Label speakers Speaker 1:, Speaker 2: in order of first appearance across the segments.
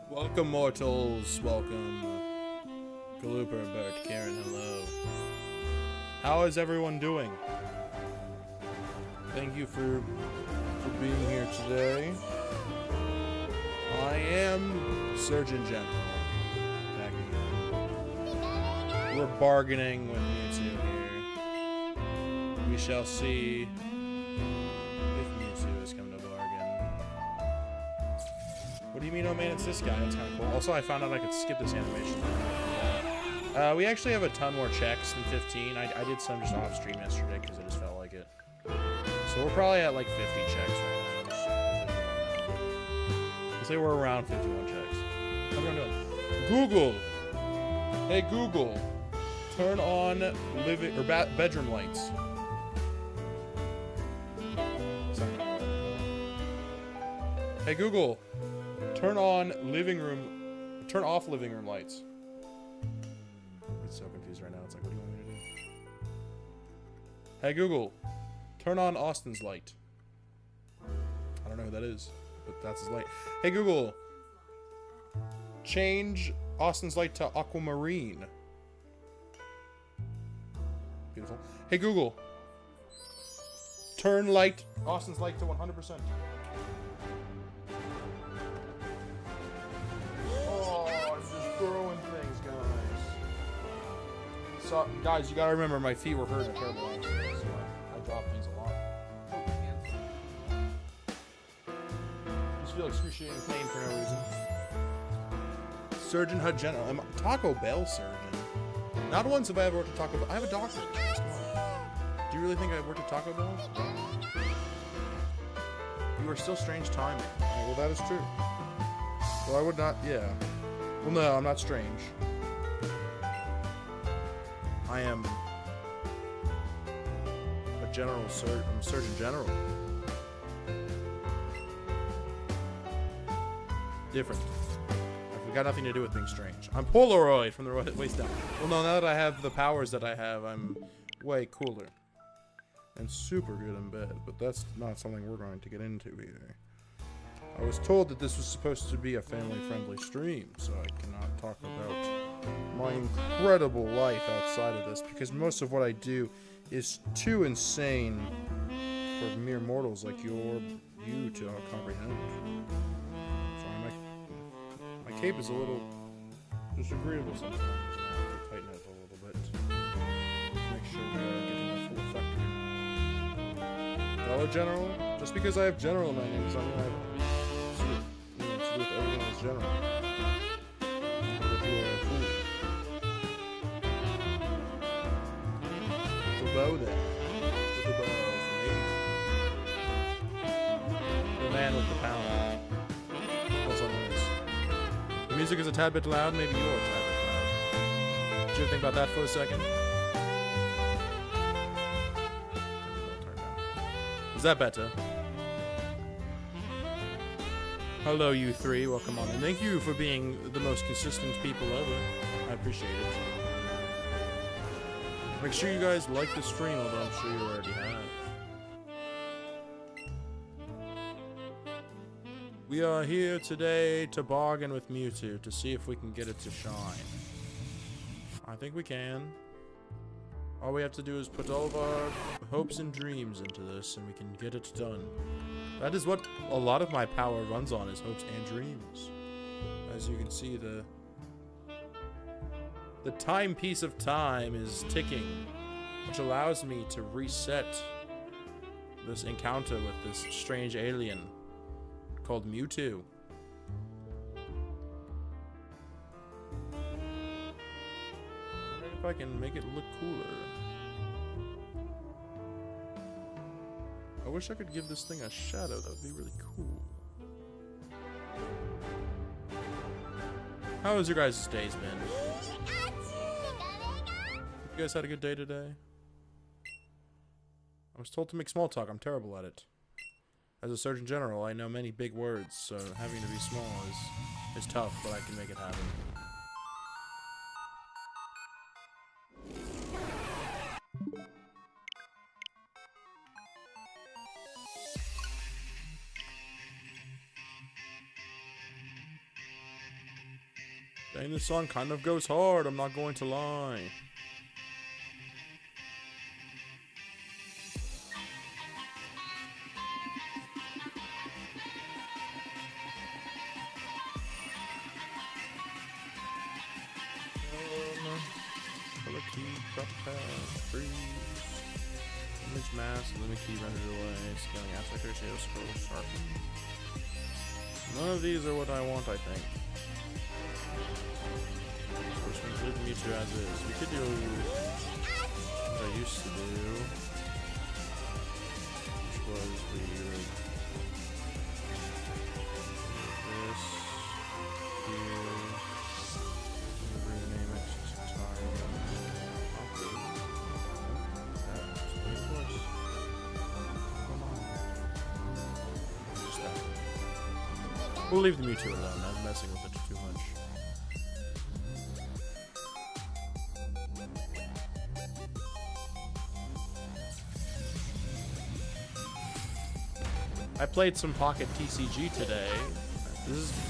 Speaker 1: Welcome, mortals. Welcome. Galooper, Bert, Karen, hello. How is everyone doing? Thank you for being here today. I am Surgeon General. Back again. We're bargaining with Mewtwo here. We shall see if Mewtwo has come to bargain. What do you mean, oh man, it's this guy? That's kind of cool. Also, I found out I could skip this animation. We actually have a ton more checks than 15. I did some just off stream yesterday because I just felt like it. So we're probably at like 50 checks right now. I'll say we're around 51 checks. How's everyone doing? Google! Hey Google, turn on living or bedroom lights. Hey Google, turn off living room lights. I'm so confused right now. It's like, what do you want me to do? Hey Google, turn on Austin's light. I don't know who that is, but that's his light. Hey Google, change Austin's light to aquamarine. Beautiful. Hey Google, turn Austin's light to 100%. Throwing things, guys. So, guys, you gotta remember my feet were hurting terrible accident, so I dropped things a lot. I just feel excruciating pain for no reason. Surgeon Hut General. I'm Taco Bell surgeon. Not once have I ever worked at Taco Bell. I have a doctor. Do you really think I worked at Taco Bell? You are still strange timing. Right, well, that is true. Well, I would not, yeah. Well, no, I'm not strange. I am a general I'm a surgeon general. Different. I've got nothing to do with being strange. I'm Polaroid from the waist down. Well, no, now that I have the powers that I have, I'm way cooler. And super good in bed, but that's not something we're going to get into either. I was told that this was supposed to be a family-friendly stream, so I cannot talk about my incredible life outside of this, because most of what I do is too insane for mere mortals like you to comprehend. Sorry, my cape is a little disagreeable sometimes. I have to tighten it a little bit to make sure we are getting the full effect here. Dollar General? Just because I have General in my name does not mean I have with everyone as general. The bow then. The bow for me. The man with the pound. What's on this? The music is a tad bit loud, maybe you're a tad bit loud. Did you ever think about that for a second? Is that better? Hello, you three. Welcome on. And thank you for being the most consistent people ever. I appreciate it. Make sure you guys like the stream, although I'm sure you already have. We are here today to bargain with Mewtwo to see if we can get it to shine. I think we can. All we have to do is put all of our hopes and dreams into this, and we can get it done. That is what a lot of my power runs on, is hopes and dreams. As you can see, the timepiece of time is ticking, which allows me to reset this encounter with this strange alien called Mewtwo. I wonder if I can make it look cooler. I wish I could give this thing a shadow. That would be really cool. How has your guys' days been? You guys had a good day today? I was told to make small talk. I'm terrible at it. As a Surgeon General, I know many big words, so having to be small is tough, but I can make it happen. Dang, this song kind of goes hard, I'm not going to lie. Color key, drop pad, freeze. Image mask, limit key, rendered away, scaling aspect ratio, scroll, sharpen. None of these are what I want, I think. Of course, we include Mewtwo as is. We could do what I used to do, which was we would do this here, and rename it to time. We'll leave the Mewtwo alone, I'm messing with it too much. I played some Pocket TCG today.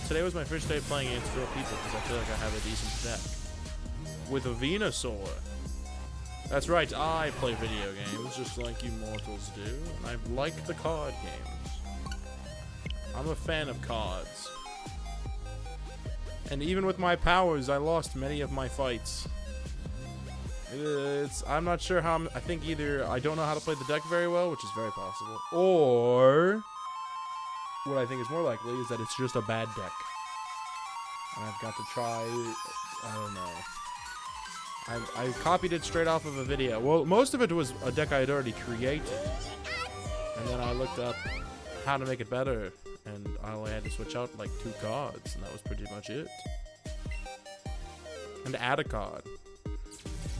Speaker 1: Today was my first day playing against real people because I feel like I have a decent deck. With a Venusaur. That's right, I play video games just like you mortals do, and I like the card games. I'm a fan of cards. And even with my powers, I lost many of my fights. I'm not sure how I think either I don't know how to play the deck very well, which is very possible, or what I think is more likely is that it's just a bad deck. And I've got to try, I don't know. I copied it straight off of a video. Well, most of it was a deck I had already created. And then I looked up how to make it better. And I only had to switch out like 2 cards, and that was pretty much it. And add a card.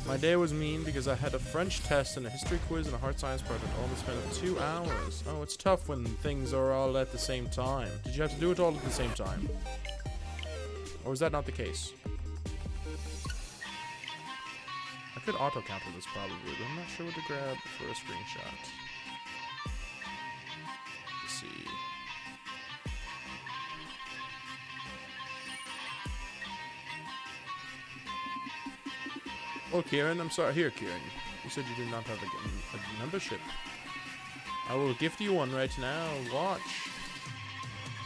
Speaker 1: My day was mean because I had a French test and a history quiz and a hard science project all in the span of 2 hours. Oh, it's tough when things are all at the same time. Did you have to do it all at the same time? Or is that not the case? I could auto-counter this probably, but I'm not sure what to grab for a screenshot. Let's see. Oh, Kieran, I'm sorry. Here, Kieran. You said you did not have a membership. I will gift you one right now. Watch.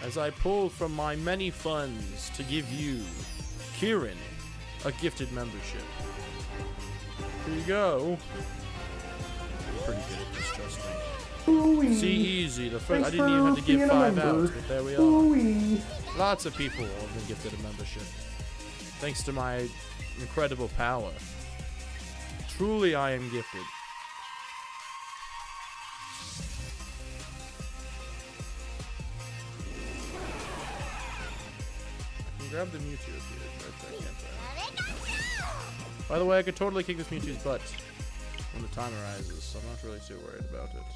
Speaker 1: As I pull from my many funds to give you, Kieran, a gifted membership. Here you go. I'm pretty good at this, trust me.
Speaker 2: Ooh-wee.
Speaker 1: See, easy. The first,
Speaker 2: Thanks
Speaker 1: I didn't even have to give 5 out, but there we are.
Speaker 2: Ooh-wee.
Speaker 1: Lots of people have been gifted a membership. Thanks to my incredible power. Truly, I am gifted. I can grab the Mewtwo if you right there, can't I? By the way, I could totally kick this Mewtwo's butt when the time arises, so I'm not really too worried about it.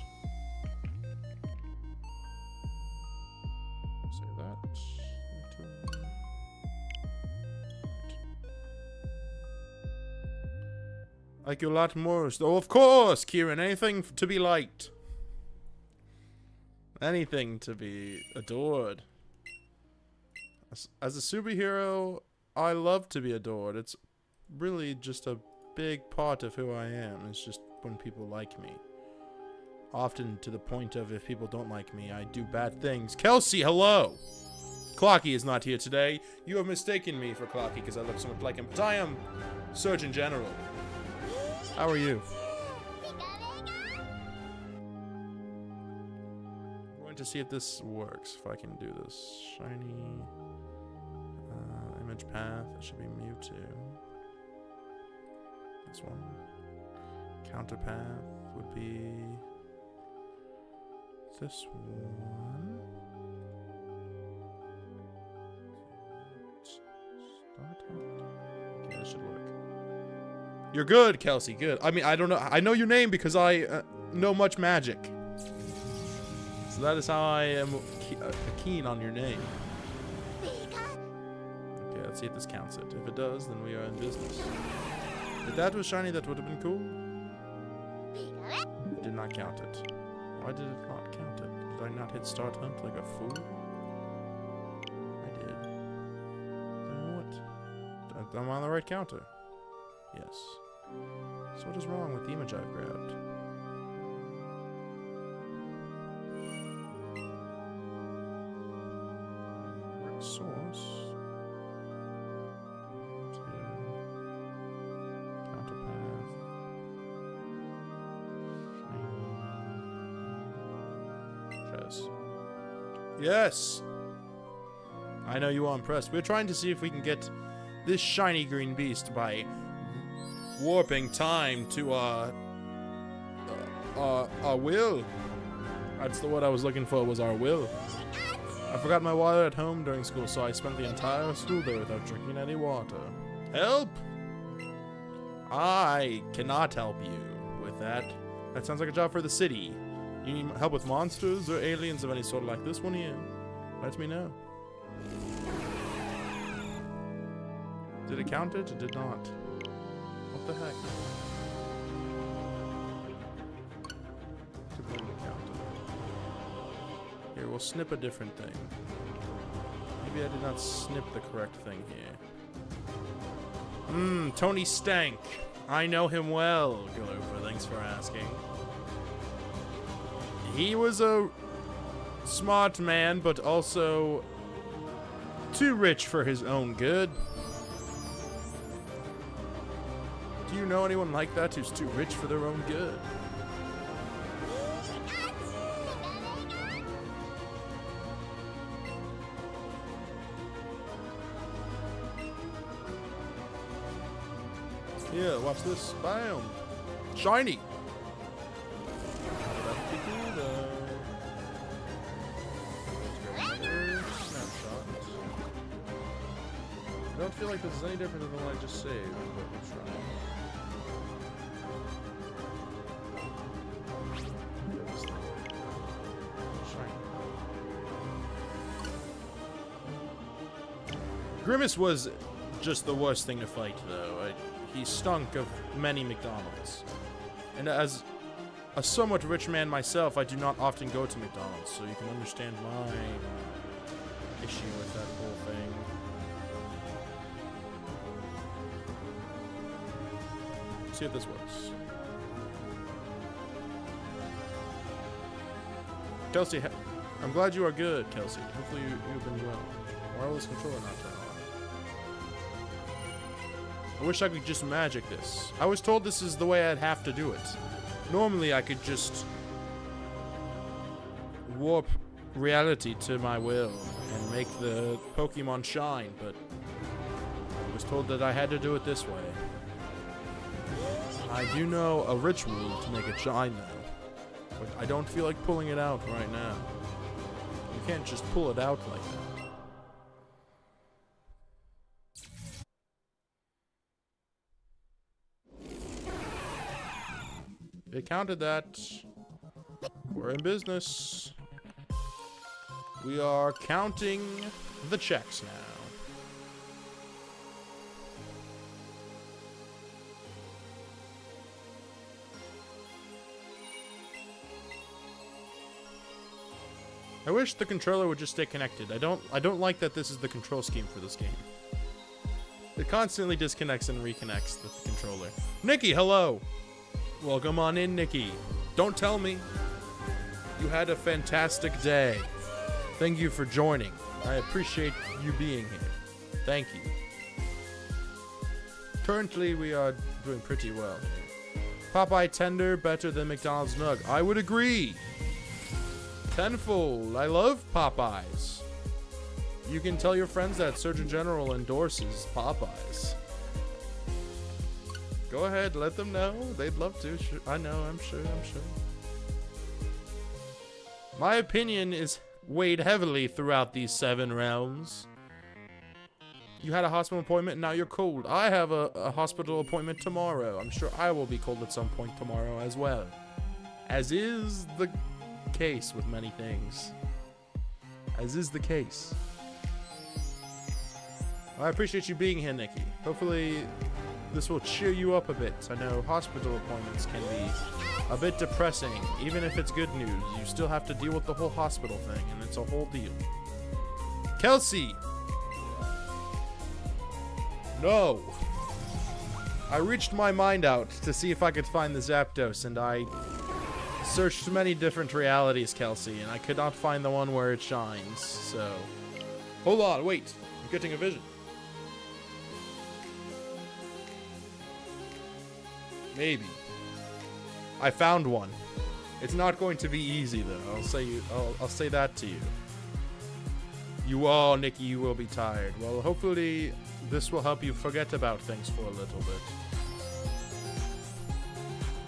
Speaker 1: Say that. Mewtwo. Like you a lot more. Oh, of course, Kieran. Anything to be liked. Anything to be adored. As a superhero, I love to be adored. It's really just a big part of who I am. It's just when people like me. Often to the point of if people don't like me, I do bad things. Kelsey, hello! Clocky is not here today. You have mistaken me for Clocky because I look so much like him. But I am Surgeon General. How are you? I'm going to see if this works. If I can do this. Shiny image path. That should be Mewtwo. This one. Counter path would be this one. Start out. Okay, this should work. You're good, Kelsey. Good. I mean, I don't know. I know your name because I know much magic. So that is how I am keen on your name. Okay, let's see if this counts it. If it does, then we are in business. If that was shiny, that would have been cool. It did not count it. Why did it not count it? Did I not hit start hunt like a fool? I did. Then what? I'm on the right counter. Yes. So what is wrong with the image I've grabbed? Right source. Counter path. Chess. Yes! I know you are impressed. We're trying to see if we can get this shiny green beast by warping time to our will. That's the word I was looking for, was our will. I forgot my water at home during school, so I spent the entire school day without drinking any water. Help! I cannot help you with that. That sounds like a job for the city. You need help with monsters or aliens of any sort like this one here? Let me know. Did it count it? It did not. What the heck? Didn't count it. Here, we'll snip a different thing. Maybe I did not snip the correct thing here. Tony Stank. I know him well, Galoopa. Thanks for asking. He was a smart man, but also too rich for his own good. Do you know anyone like that who's too rich for their own good? Yeah, watch this. Bam! Shiny! I don't feel like this is any different than the one I just saved, but we'll try. Grimace was just the worst thing to fight, though. He stunk of many McDonald's. And as a somewhat rich man myself, I do not often go to McDonald's, so you can understand my issue with that whole thing. See if this works. Kelsey, I'm glad you are good, Kelsey. Hopefully you've been well. Why will this controller not turn on? I wish I could just magic this. I was told this is the way I'd have to do it. Normally I could just warp reality to my will and make the Pokemon shine, but I was told that I had to do it this way. I do know a ritual to make it shine though, but I don't feel like pulling it out right now. You can't just pull it out like that. It counted that. We're in business. We are counting the checks now. I wish the controller would just stay connected. I don't like that this is the control scheme for this game. It constantly disconnects and reconnects with the controller. Nikki, hello! Welcome on in, Nikki. Don't tell me. You had a fantastic day. Thank you for joining. I appreciate you being here. Thank you. Currently, we are doing pretty well here. Popeye Tender better than McDonald's Nug. I would agree. Tenfold. I love Popeyes. You can tell your friends that Surgeon General endorses Popeyes. Go ahead, let them know. They'd love to. Sure. I know, I'm sure. My opinion is weighed heavily throughout these 7 realms. You had a hospital appointment and now you're cold. I have a hospital appointment tomorrow. I'm sure I will be cold at some point tomorrow as well. As is the case with many things. As is the case. I appreciate you being here, Nikki. Hopefully this will cheer you up a bit. I know hospital appointments can be a bit depressing. Even if it's good news, you still have to deal with the whole hospital thing, and it's a whole deal. Kelsey! No! I reached my mind out to see if I could find the Zapdos, and I searched many different realities, Kelsey, and I could not find the one where it shines, so... Hold on, wait. I'm getting a vision. Maybe. I found one. It's not going to be easy, though. I'll say that to you. Nikki, you will be tired. Well, hopefully this will help you forget about things for a little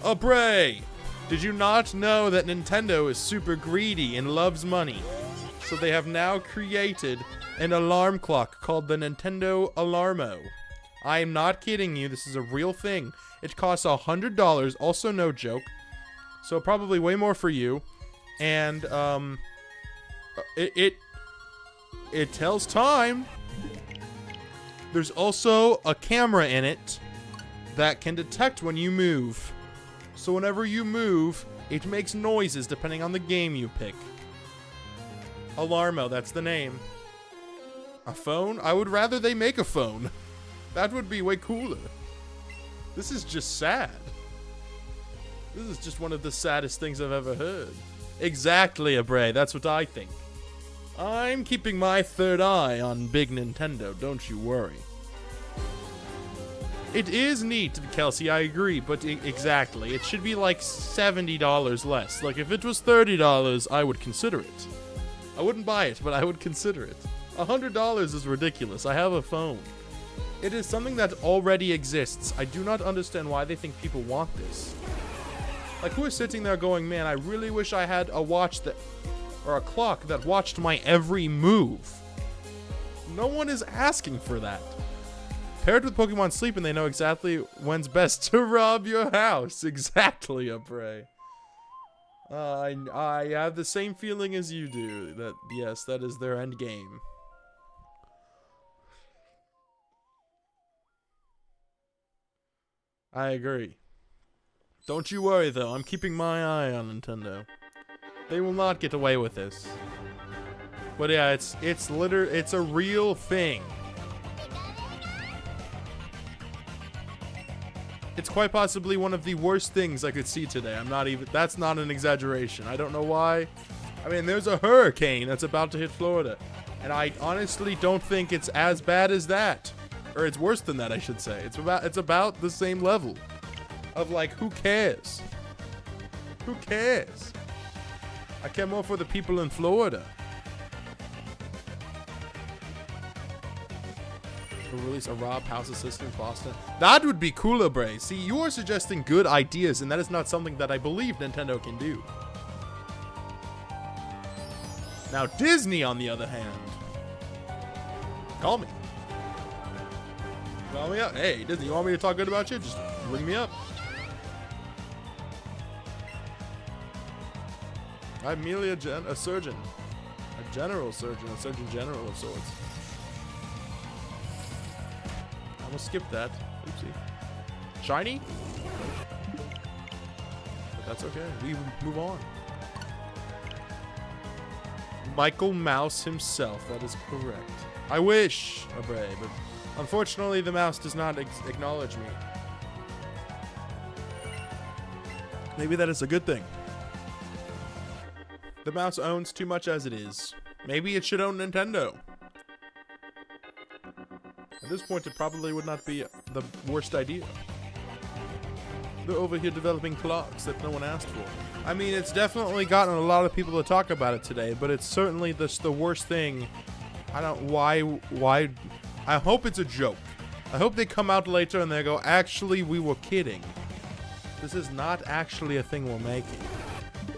Speaker 1: bit. Bray! Did you not know that Nintendo is super greedy and loves money? So they have now created an alarm clock called the Nintendo Alarmo. I am not kidding you. This is a real thing. It costs $100. Also no joke. So probably way more for you. And, it tells time. There's also a camera in it that can detect when you move. So whenever you move, it makes noises depending on the game you pick. Alarmo, that's the name. A phone? I would rather they make a phone. That would be way cooler. This is just sad. This is just one of the saddest things I've ever heard. Exactly, Abray. That's what I think. I'm keeping my third eye on Big Nintendo, don't you worry. It is neat, Kelsey, I agree, but exactly. It should be like $70 less. Like, if it was $30, I would consider it. I wouldn't buy it, but I would consider it. $100 is ridiculous. I have a phone. It is something that already exists. I do not understand why they think people want this. Like, who is sitting there going, man, I really wish I had a watch that... or a clock that watched my every move. No one is asking for that. Paired with Pokemon Sleep, and they know exactly when's best to rob your house. Exactly, Abray. I have the same feeling as you do. That, yes, that is their end game. I agree. Don't you worry, though. I'm keeping my eye on Nintendo. They will not get away with this. But yeah, it's a real thing. It's quite possibly one of the worst things I could see today. That's not an exaggeration. I don't know why. I mean, there's a hurricane that's about to hit Florida. And I honestly don't think it's as bad as that. Or it's worse than that, I should say. It's about the same level. Of like, who cares? Who cares? I care more for the people in Florida. We'll release a Rob House Assistant in Boston. That would be cooler, Bray. See, you are suggesting good ideas, and that is not something that I believe Nintendo can do. Now, Disney, on the other hand. Call me. Call me up. Hey, Disney, you want me to talk good about you? Just ring me up. I'm merely a surgeon. A general surgeon. A surgeon general of sorts. I'm gonna skip that. Oopsie. Shiny? But that's okay. We move on. Michael Mouse himself. That is correct. I wish, Abray, but unfortunately the mouse does not acknowledge me. Maybe that is a good thing. The mouse owns too much as it is. Maybe it should own Nintendo. At this point, it probably would not be the worst idea. They're over here developing clocks that no one asked for. I mean, it's definitely gotten a lot of people to talk about it today, but it's certainly the worst thing. I don't... Why... I hope it's a joke. I hope they come out later and they go, actually, we were kidding. This is not actually a thing we're making.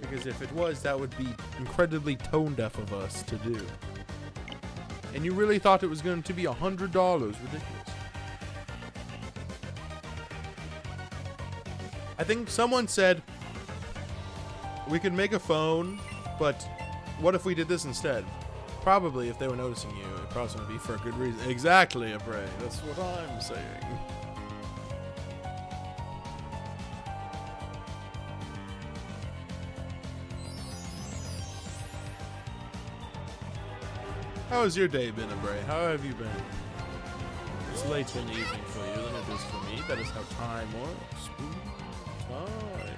Speaker 1: Because if it was, that would be incredibly tone-deaf of us to do. And you really thought it was going to be $100. Ridiculous. I think someone said, we could make a phone, but what if we did this instead? Probably, if they were noticing you, it probably would be for a good reason. Exactly, Abray. That's what I'm saying. How has your day been, Abray? How have you been? it's later in the evening for you than it is for me. That is how time works. Ooh, time.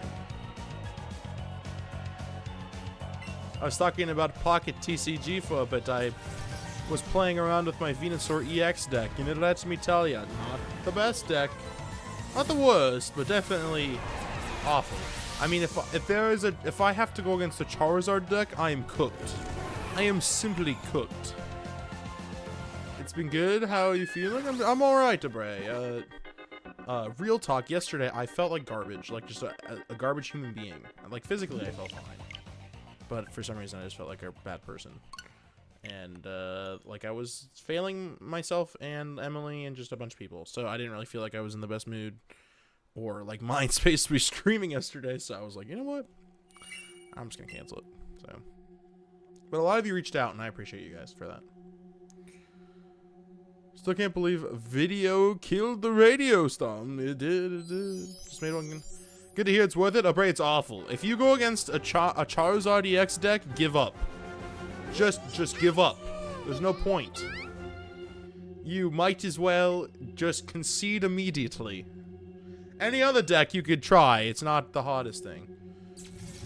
Speaker 1: I was talking about Pocket TCG for a bit. I was playing around with my Venusaur EX deck, and it lets me tell you, not the best deck. Not the worst, but definitely awful. I mean, if I have to go against a Charizard deck, I am cooked. I am simply cooked. It's been good. How are you feeling? I'm all right, Abre. Real talk. Yesterday, I felt like garbage, like just a garbage human being. Like physically, I felt fine, but for some reason, I just felt like a bad person. And like I was failing myself and Emily and just a bunch of people, so I didn't really feel like I was in the best mood or like mind space to be screaming yesterday. So I was like, you know what, I'm just gonna cancel it. So, but a lot of you reached out, and I appreciate you guys for that. Still can't believe video killed the radio storm. It did. Just made one. Good to hear. It's worth it. Abre, it's awful. If you go against a Charizard EX deck, give up. Just give up. There's no point. You might as well just concede immediately. Any other deck you could try. It's not the hardest thing.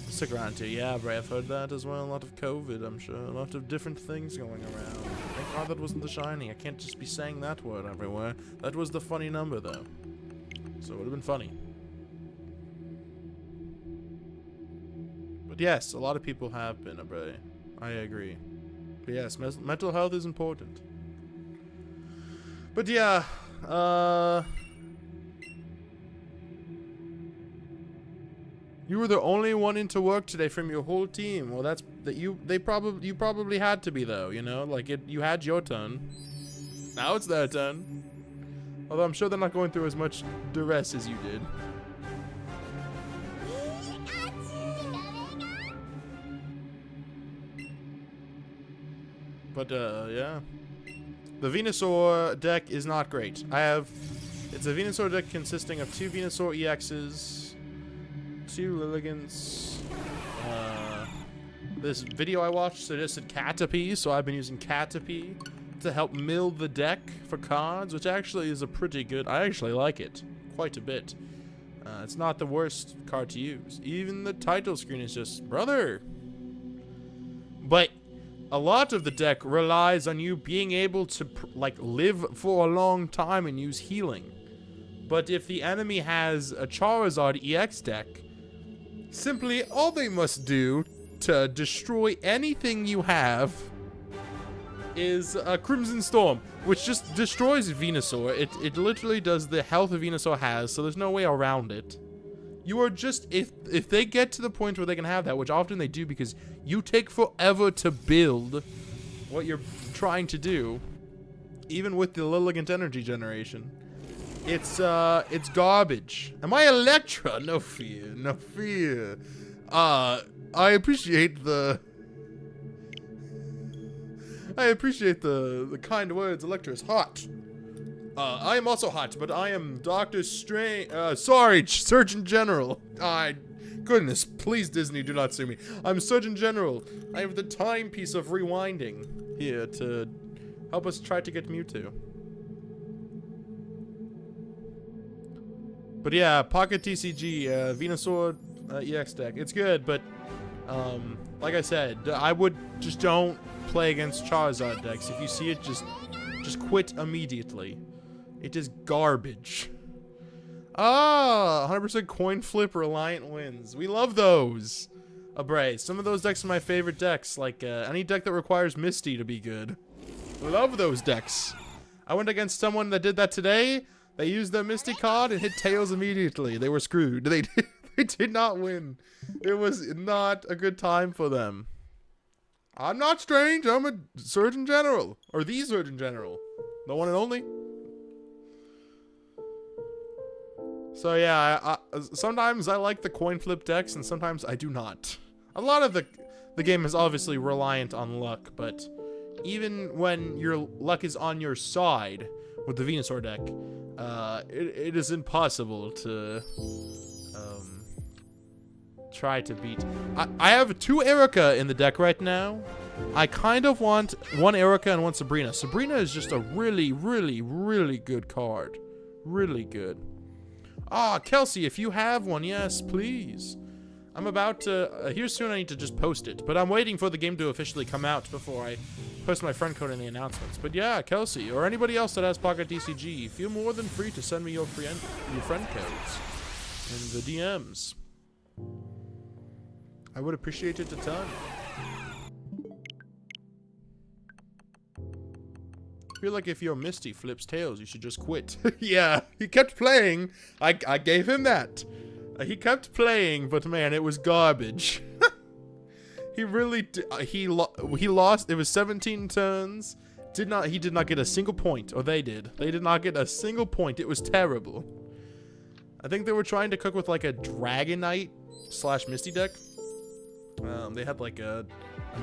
Speaker 1: Stick around too. Yeah, Bray, I've heard that as well. A lot of COVID, I'm sure. A lot of different things going around. Thank God that wasn't the Shiny. I can't just be saying that word everywhere. That was the funny number, though. So it would have been funny. But yes, a lot of people have been, Bray. I agree. But yes, mental health is important. But yeah, you were the only one into work today from your whole team. Well, you probably had to be though, you know? Like you had your turn. Now it's their turn. Although I'm sure they're not going through as much duress as you did. But, yeah. The Venusaur deck is not great. It's a Venusaur deck consisting of 2 Venusaur EXs, 2 Lilligants. This video I watched suggested Caterpie, so I've been using Caterpie to help mill the deck for cards, which actually is a pretty good... I actually like it quite a bit. It's not the worst card to use. Even the title screen is just, brother. But... a lot of the deck relies on you being able to, like, live for a long time and use healing. But if the enemy has a Charizard EX deck, simply all they must do to destroy anything you have is a Crimson Storm, which just destroys Venusaur. It literally does the health a Venusaur has, so there's no way around it. You are just, if they get to the point where they can have that, which often they do because you take forever to build what you're trying to do, even with the Lilligant energy generation, it's garbage. Am I Electra? No fear, no fear. I appreciate the kind words. Electra is hot. I am also hot, but I am Dr. Strange. Sorry, Surgeon General. Goodness, please, Disney, do not sue me. I'm Surgeon General. I have the timepiece of rewinding here to help us try to get Mewtwo. But yeah, Pocket TCG, Venusaur EX deck. It's good, but like I said, I would just don't play against Charizard decks. If you see it, just quit immediately. It is garbage. 100% coin flip Reliant wins. We love those. Abre, some of those decks are my favorite decks. Like, any deck that requires Misty to be good. Love those decks. I went against someone that did that today. They used their Misty card and hit Tails immediately. They were screwed. They did not win. It was not a good time for them. I'm not strange. I'm a Surgeon General. Or the Surgeon General. The one and only. So yeah, sometimes I like the coin flip decks, and sometimes I do not. A lot of the game is obviously reliant on luck, but even when your luck is on your side with the Venusaur deck, it is impossible to try to beat. I have 2 Erica in the deck right now, I kind of want one Erica and one Sabrina. Sabrina is just a really, really, really good card. Really good. Ah, Kelsey, if you have one, yes, please. I'm about to... here soon I need to just post it. But I'm waiting for the game to officially come out before I post my friend code in the announcements. But yeah, Kelsey, or anybody else that has Pocket DCG, feel more than free to send me your friend codes in the DMs. I would appreciate it a ton. I feel like if your Misty flips tails, you should just quit. Yeah, he kept playing. I gave him that. He kept playing, but man, it was garbage. He really he lost. It was 17 turns. He did not get a single point, or they did. They did not get a single point. It was terrible. I think they were trying to cook with like a Dragonite / Misty deck. They had like a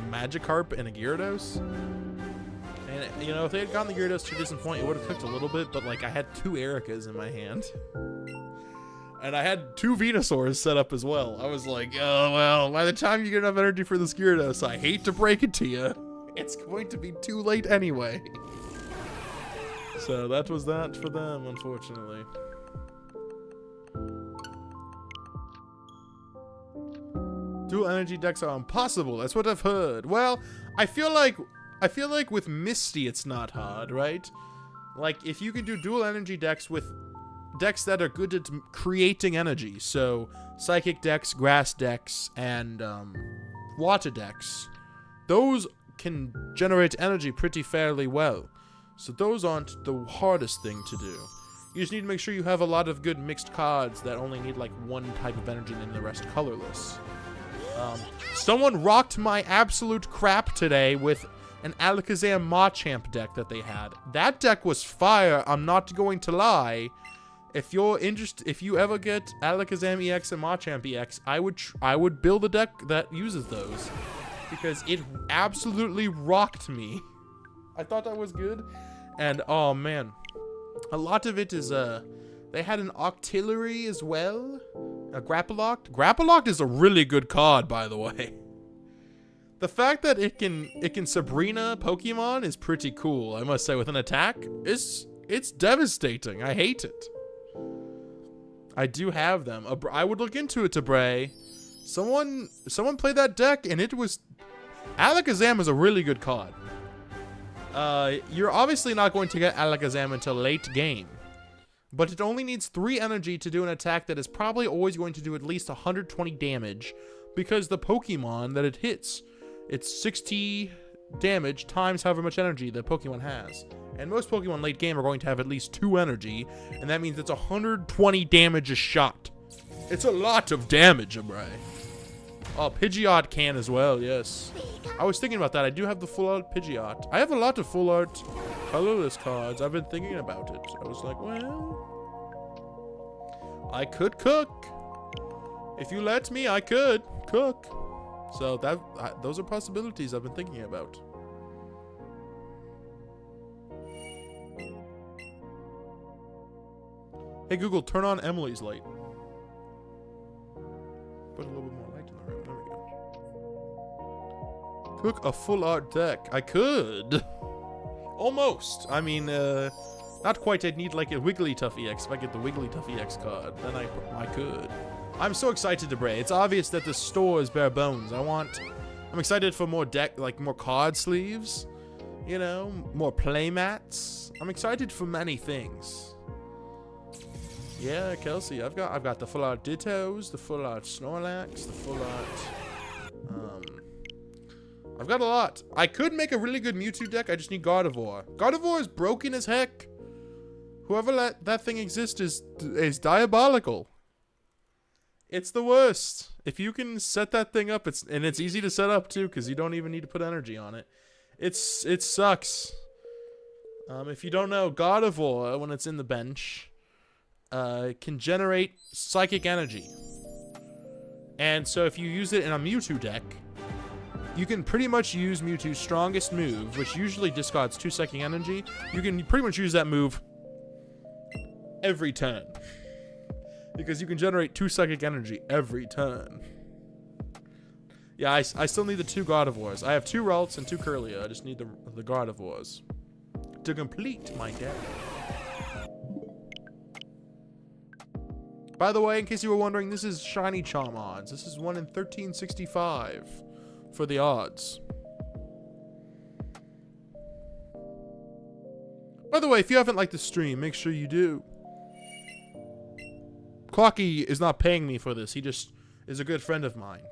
Speaker 1: Magikarp and a Gyarados. And, you know, if they had gotten the Gyarados to a decent point, it would have cooked a little bit, but, like, I had 2 Ericas in my hand. And I had 2 Venusaurs set up as well. I was like, oh, well, by the time you get enough energy for this Gyarados, I hate to break it to you, it's going to be too late anyway. So that was that for them, unfortunately. Dual energy decks are impossible. That's what I've heard. Well, I feel like with Misty it's not hard, right? Like, if you can do dual energy decks with decks that are good at creating energy, so psychic decks, grass decks, and water decks, those can generate energy pretty fairly well. So those aren't the hardest thing to do. You just need to make sure you have a lot of good mixed cards that only need like one type of energy and the rest colorless. Someone rocked my absolute crap today with an Alakazam Machamp deck that they had. That deck was fire, I'm not going to lie. If you're interested, if you ever get Alakazam EX and Machamp EX, I would build a deck that uses those, because it absolutely rocked me. I thought that was good, and oh man, a lot of it is they had an Octillery as well, a Grapploct. Grapploct is a really good card, by the way. The fact that it can Sabrina Pokemon is pretty cool, I must say. With an attack, it's devastating. I hate it. I do have them. I would look into it, Bray. Someone played that deck, and it was... Alakazam is a really good card. You're obviously not going to get Alakazam until late game, but it only needs 3 energy to do an attack that is probably always going to do at least 120 damage, because the Pokemon that it hits, it's 60 damage times however much energy the Pokemon has. And most Pokemon late game are going to have at least 2 energy, and that means it's 120 damage a shot. It's a lot of damage, Abray. Oh, Pidgeot can as well, yes. I was thinking about that. I do have the full art Pidgeot. I have a lot of full art colorless cards. I've been thinking about it. I was like, well, I could cook. If you let me, I could cook. So those are possibilities I've been thinking about. Hey Google, turn on Emily's light. Put a little bit more light in the room. There we go. Cook a full art deck. I could. Almost. I mean, not quite. I'd need like a Wigglytuff EX. If I get the Wigglytuff EX card, then I could. I'm so excited to Bray. It's obvious that the store is bare bones. I'm excited for more more card sleeves. You know, more play mats. I'm excited for many things. Yeah, Kelsey, I've got the full art Dittos, the full art Snorlax, the full art. I've got a lot. I could make a really good Mewtwo deck. I just need Gardevoir. Gardevoir is broken as heck. Whoever let that thing exist is diabolical. It's the worst. If you can set that thing up, it's easy to set up too, because you don't even need to put energy on it. It sucks. If you don't know, Gardevoir, when it's in the bench, can generate psychic energy. And so if you use it in a Mewtwo deck, you can pretty much use Mewtwo's strongest move, which usually discards 2 psychic energy. You can pretty much use that move every turn, because you can generate 2 psychic energy every turn. Yeah, I still need the 2 Gardevoirs. I have 2 Ralts and 2 Curlia. I just need the Gardevoirs to complete my deck. By the way, in case you were wondering, this is Shiny Charm odds. This is 1 in 1365 for the odds. By the way, if you haven't liked the stream, make sure you do. Clocky is not paying me for this. He just is a good friend of mine.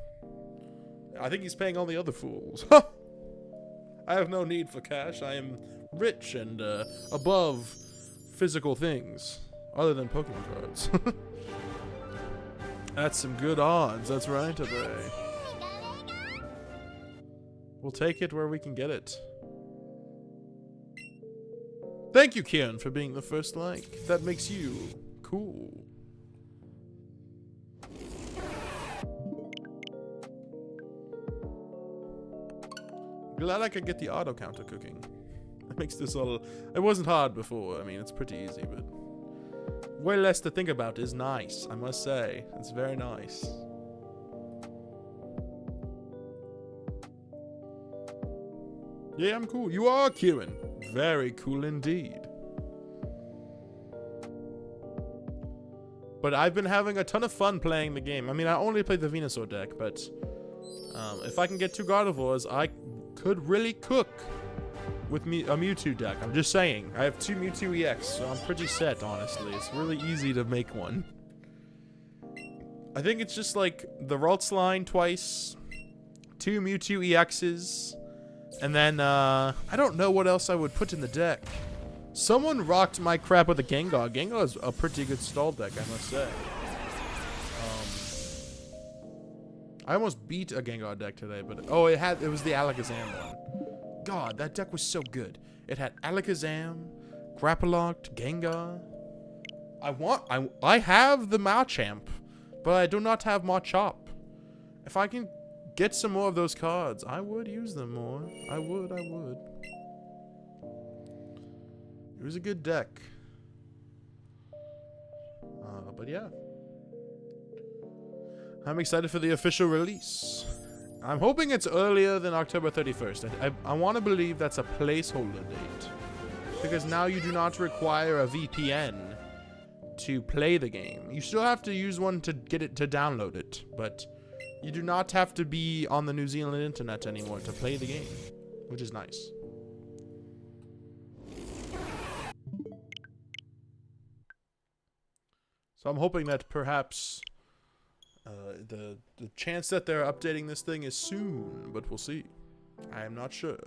Speaker 1: I think he's paying all the other fools. I have no need for cash. I am rich and above physical things, other than Pokemon cards. That's some good odds. That's right, today. We'll take it where we can get it. Thank you, Kian, for being the first like. That makes you cool. Glad I could get the auto counter cooking. It makes this all... It wasn't hard before. I mean, it's pretty easy, but... way less to think about is nice, I must say. It's very nice. Yeah, I'm cool. You are, Kieran. Very cool indeed. But I've been having a ton of fun playing the game. I mean, I only played the Venusaur deck, but... if I can get 2 Gardevoirs, I could really cook with me a Mewtwo deck. I'm just saying. I have 2 Mewtwo EX, so I'm pretty set, honestly. It's really easy to make one. I think it's just like the Ralts line twice, 2 Mewtwo EXs, and then I don't know what else I would put in the deck. Someone rocked my crap with a Gengar. Gengar is a pretty good stall deck, I must say. I almost beat a Gengar deck today, but oh, it was the Alakazam one. God, that deck was so good. It had Alakazam, Grapploct, Gengar. I have the Machamp, but I do not have Machop. If I can get some more of those cards, I would use them more. I would. It was a good deck. But yeah. I'm excited for the official release. I'm hoping it's earlier than October 31st. I want to believe that's a placeholder date. Because now you do not require a VPN to play the game. You still have to use one to get it to download it. But you do not have to be on the New Zealand internet anymore to play the game. Which is nice. So I'm hoping that perhaps... the chance that they're updating this thing is soon, but we'll see. I am not sure.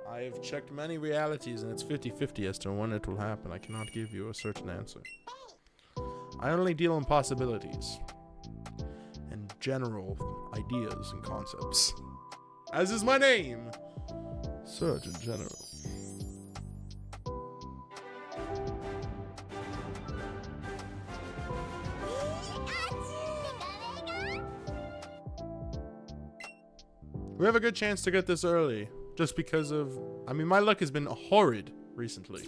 Speaker 1: I have checked many realities, and it's 50-50 as to when it will happen. I cannot give you a certain answer. I only deal in possibilities. And general ideas and concepts. As is my name! Surgeon General. We have a good chance to get this early, just because of... I mean, my luck has been horrid recently.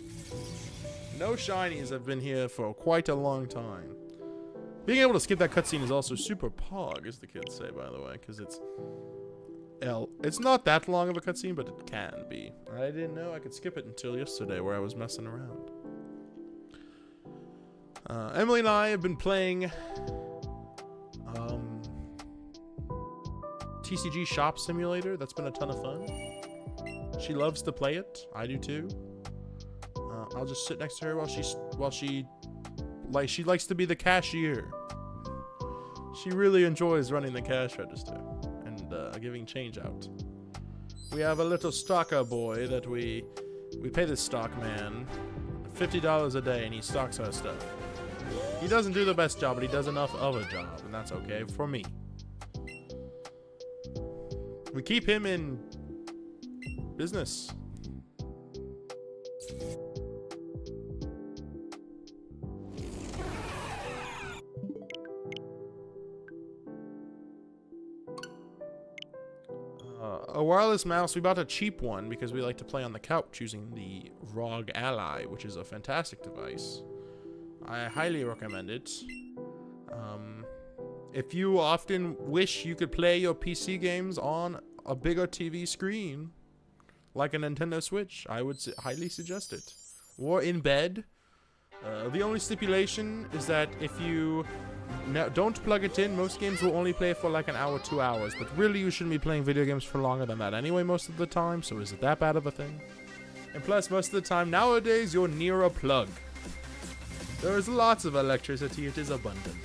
Speaker 1: No shinies have been here for quite a long time. Being able to skip that cutscene is also super pog, as the kids say, by the way, because it's... It's not that long of a cutscene, but it can be. I didn't know I could skip it until yesterday, where I was messing around. Emily and I have been playing... TCG Shop Simulator. That's been a ton of fun. She loves to play it. I do too. I'll just sit next to her while she likes to be the cashier. She really enjoys running the cash register and giving change out. We have a little stocker boy that we pay this stock man $50 a day, and he stocks our stuff. He doesn't do the best job, but he does enough of a job, and that's okay for me. We keep him in business. A wireless mouse. We bought a cheap one because we like to play on the couch using the ROG Ally, which is a fantastic device. I highly recommend it. If you often wish you could play your PC games on a bigger TV screen, like a Nintendo Switch, I would highly suggest it. Or in bed. The only stipulation is that if you don't plug it in, most games will only play for like an hour, 2 hours. But really, you shouldn't be playing video games for longer than that anyway most of the time. So is it that bad of a thing? And plus, most of the time nowadays, you're near a plug. There is lots of electricity. It is abundant.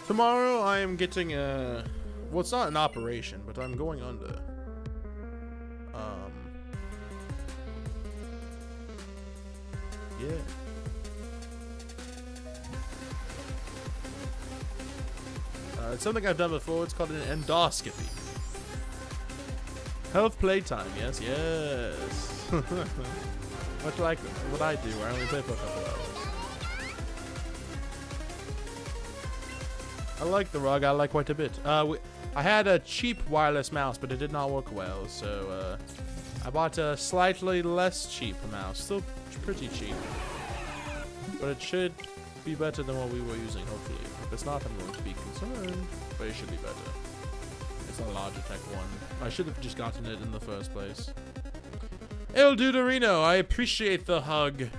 Speaker 1: Tomorrow I am getting a... Well, it's not an operation, but I'm going under. Yeah. It's something I've done before. It's called an endoscopy. Health playtime. Yes, yes. Much like what I do, where I only play for a couple hours. I like the rug. I like quite a bit. I had a cheap wireless mouse, but it did not work well, so I bought a slightly less cheap mouse. Still pretty cheap, but it should be better than what we were using, hopefully. If it's not, I'm going to be concerned, but it should be better. It's a Logitech one. I should have just gotten it in the first place. El Duderino, I appreciate the hug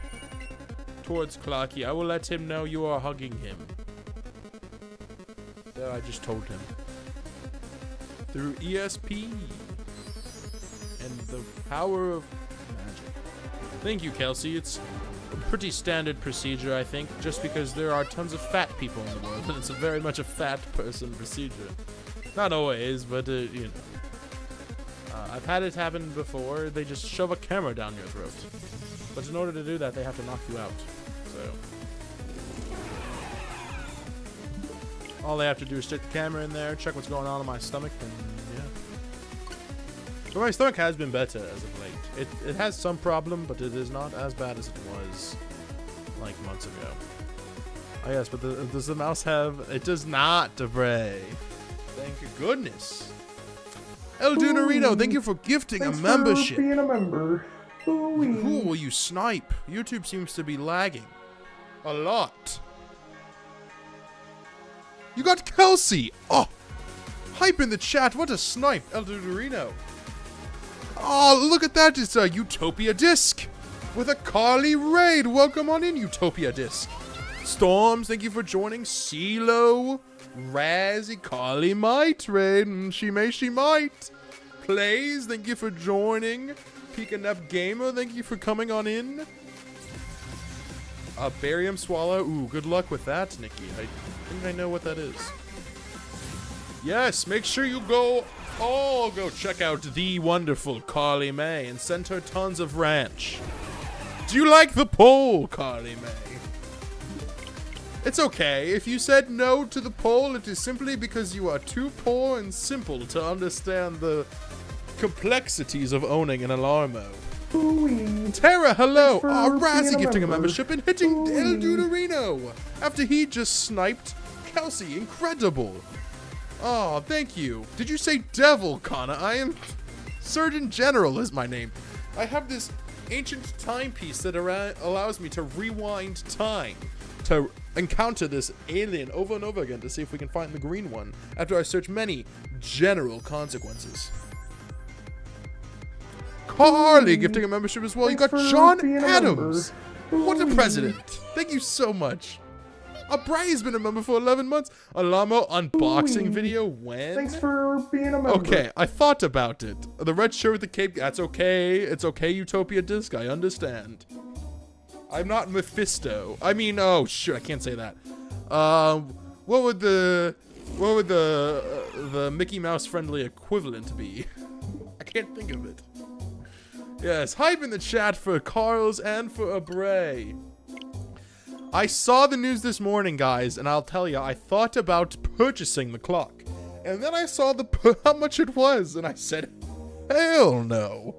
Speaker 1: towards Clarky. I will let him know you are hugging him. That I just told him. Through ESP. And the power of magic. Thank you, Kelsey. It's a pretty standard procedure, I think, just because there are tons of fat people in the world, and it's very much a fat person procedure. Not always, but, you know. I've had it happen before. They just shove a camera down your throat. But in order to do that, they have to knock you out. So... all they have to do is stick the camera in there, check what's going on in my stomach, and yeah. But my stomach has been better as of late. It has some problem, but it is not as bad as it was like months ago. Oh yes, but does the mouse have... It does not, Debray. Thank goodness. El Dunarino, thank you for gifting a membership.
Speaker 2: For being a member.
Speaker 1: Who will you snipe? YouTube seems to be lagging. A lot. You got Kelsey! Oh! Hype in the chat, what a snipe, El Dorino. Oh, look at that, it's a Utopia disc! With a Carly raid, welcome on in, Utopia disc. Storms, thank you for joining. CeeLo, Razzie, Carly might raid, she might. Plays, thank you for joining. Peekanep Gamer, thank you for coming on in. Barium Swallow, ooh, good luck with that, Nikki. I think I know what that is. Yes, make sure you go check out the wonderful Carly May and send her tons of ranch. Do you like the poll, Carly May? It's okay. If you said no to the poll, it is simply because you are too poor and simple to understand the complexities of owning an Alarmo.
Speaker 2: Ooh-wee.
Speaker 1: Tara, hello!
Speaker 2: Thanks for
Speaker 1: Razzie
Speaker 2: being a
Speaker 1: gifting a
Speaker 2: member.
Speaker 1: membership and hitting
Speaker 2: Ooh-wee.
Speaker 1: El Duderino after he just sniped Kelsey. Incredible! Oh, thank you. Did you say devil, Kana? I am... Surgeon General is my name. I have this ancient timepiece that allows me to rewind time to encounter this alien over and over again to see if we can find the green one after I search many general consequences. Carly gifting a membership as well.
Speaker 2: Thanks
Speaker 1: You got
Speaker 2: for
Speaker 1: John
Speaker 2: being a
Speaker 1: Adams.
Speaker 2: member.
Speaker 1: What a
Speaker 2: Ooh.
Speaker 1: president. Thank you so much. Bray's been a member for 11 months. Alamo unboxing
Speaker 2: Ooh.
Speaker 1: video when?
Speaker 2: Thanks for being a member.
Speaker 1: Okay, I thought about it. The red shirt with the cape. That's okay. It's okay, Utopia Disc. I understand. I'm not Mephisto. I mean, oh shit, I can't say that. What would the Mickey Mouse friendly equivalent be? I can't think of it. Yes, hype in the chat for Carl's and for Bray. I saw the news this morning, guys, and I'll tell you, I thought about purchasing the clock. And then I saw how much it was, and I said, hell no.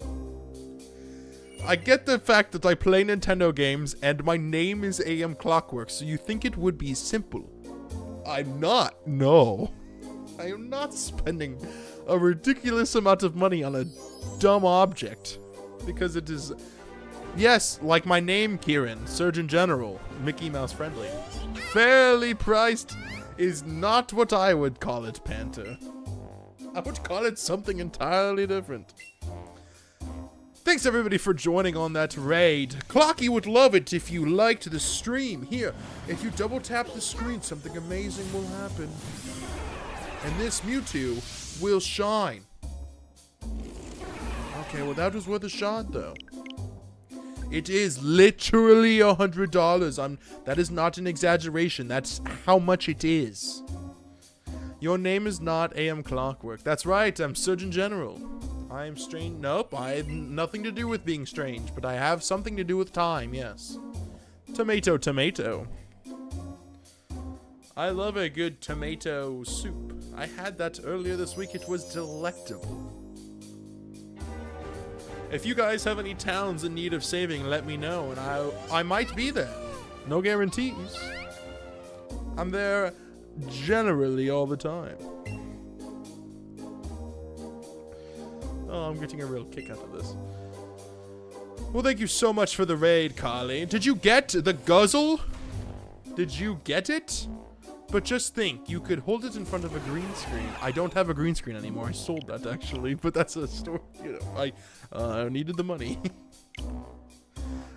Speaker 1: I get the fact that I play Nintendo games, and my name is AM Clockwork, so you think it would be simple. I'm not. No. I am not spending a ridiculous amount of money on a dumb object. Because it is... Yes, like my name, Kieran, Surgeon General, Mickey Mouse friendly. Fairly priced is not what I would call it, Panther. I would call it something entirely different. Thanks everybody for joining on that raid. Clocky would love it if you liked the stream. Here, if you double tap the screen, something amazing will happen. And this Mewtwo will shine. Okay, well that was worth a shot though. It is literally $100. That is not an exaggeration. That's how much it is. Your name is not AM Clockwork. That's right, I'm Surgeon General. I am strange. Nope, I have nothing to do with being strange, but I have something to do with time, yes. Tomato, tomato. I love a good tomato soup. I had that earlier this week. It was delectable. If you guys have any towns in need of saving, let me know, and I might be there. No guarantees. I'm there generally all the time. Oh, I'm getting a real kick out of this. Well, thank you so much for the raid, Carly. Did you get the guzzle? Did you get it? But just think, you could hold it in front of a green screen. I don't have a green screen anymore. I sold that, actually. But that's a story. You know, I needed the money.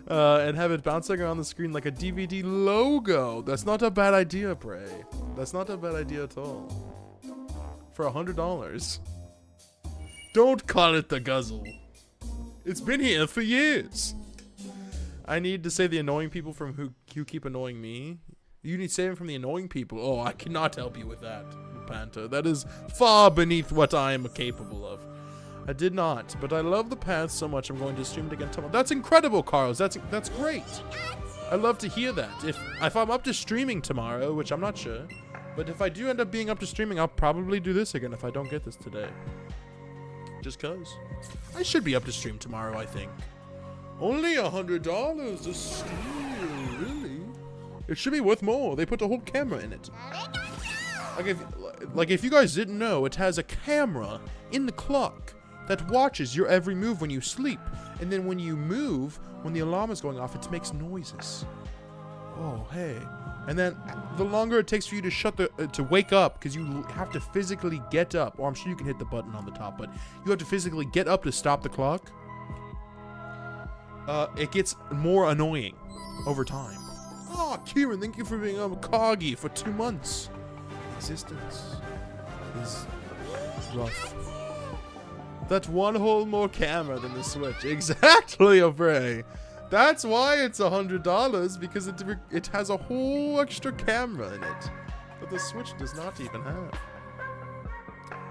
Speaker 1: And have it bouncing around the screen like a DVD logo. That's not a bad idea, Bray. That's not a bad idea at all. For $100. Don't call it the guzzle. It's been here for years. I need to save the annoying people from who keep annoying me. You need saving from the annoying people. Oh, I cannot help you with that, Panther. That is far beneath what I am capable of. I did not, but I love the path so much I'm going to stream it again tomorrow. That's incredible, Carlos. That's great. I love to hear that. If I'm up to streaming tomorrow, which I'm not sure, but if I do end up being up to streaming, I'll probably do this again if I don't get this today. Just cause. I should be up to stream tomorrow, I think. Only $100 a steal, really? It should be worth more. They put a whole camera in it. Like if you guys didn't know, it has a camera in the clock that watches your every move when you sleep. And then when you move, when the alarm is going off, it makes noises. Oh, hey. And then the longer it takes for you to to wake up, because you have to physically get up, or I'm sure you can hit the button on the top, but you have to physically get up to stop the clock. It gets more annoying over time. Oh, Kieran, thank you for being a Corgi for 2 months. Existence is rough. That's one whole more camera than the Switch. Exactly, Obray. That's why it's $100, because it has a whole extra camera in it that the Switch does not even have.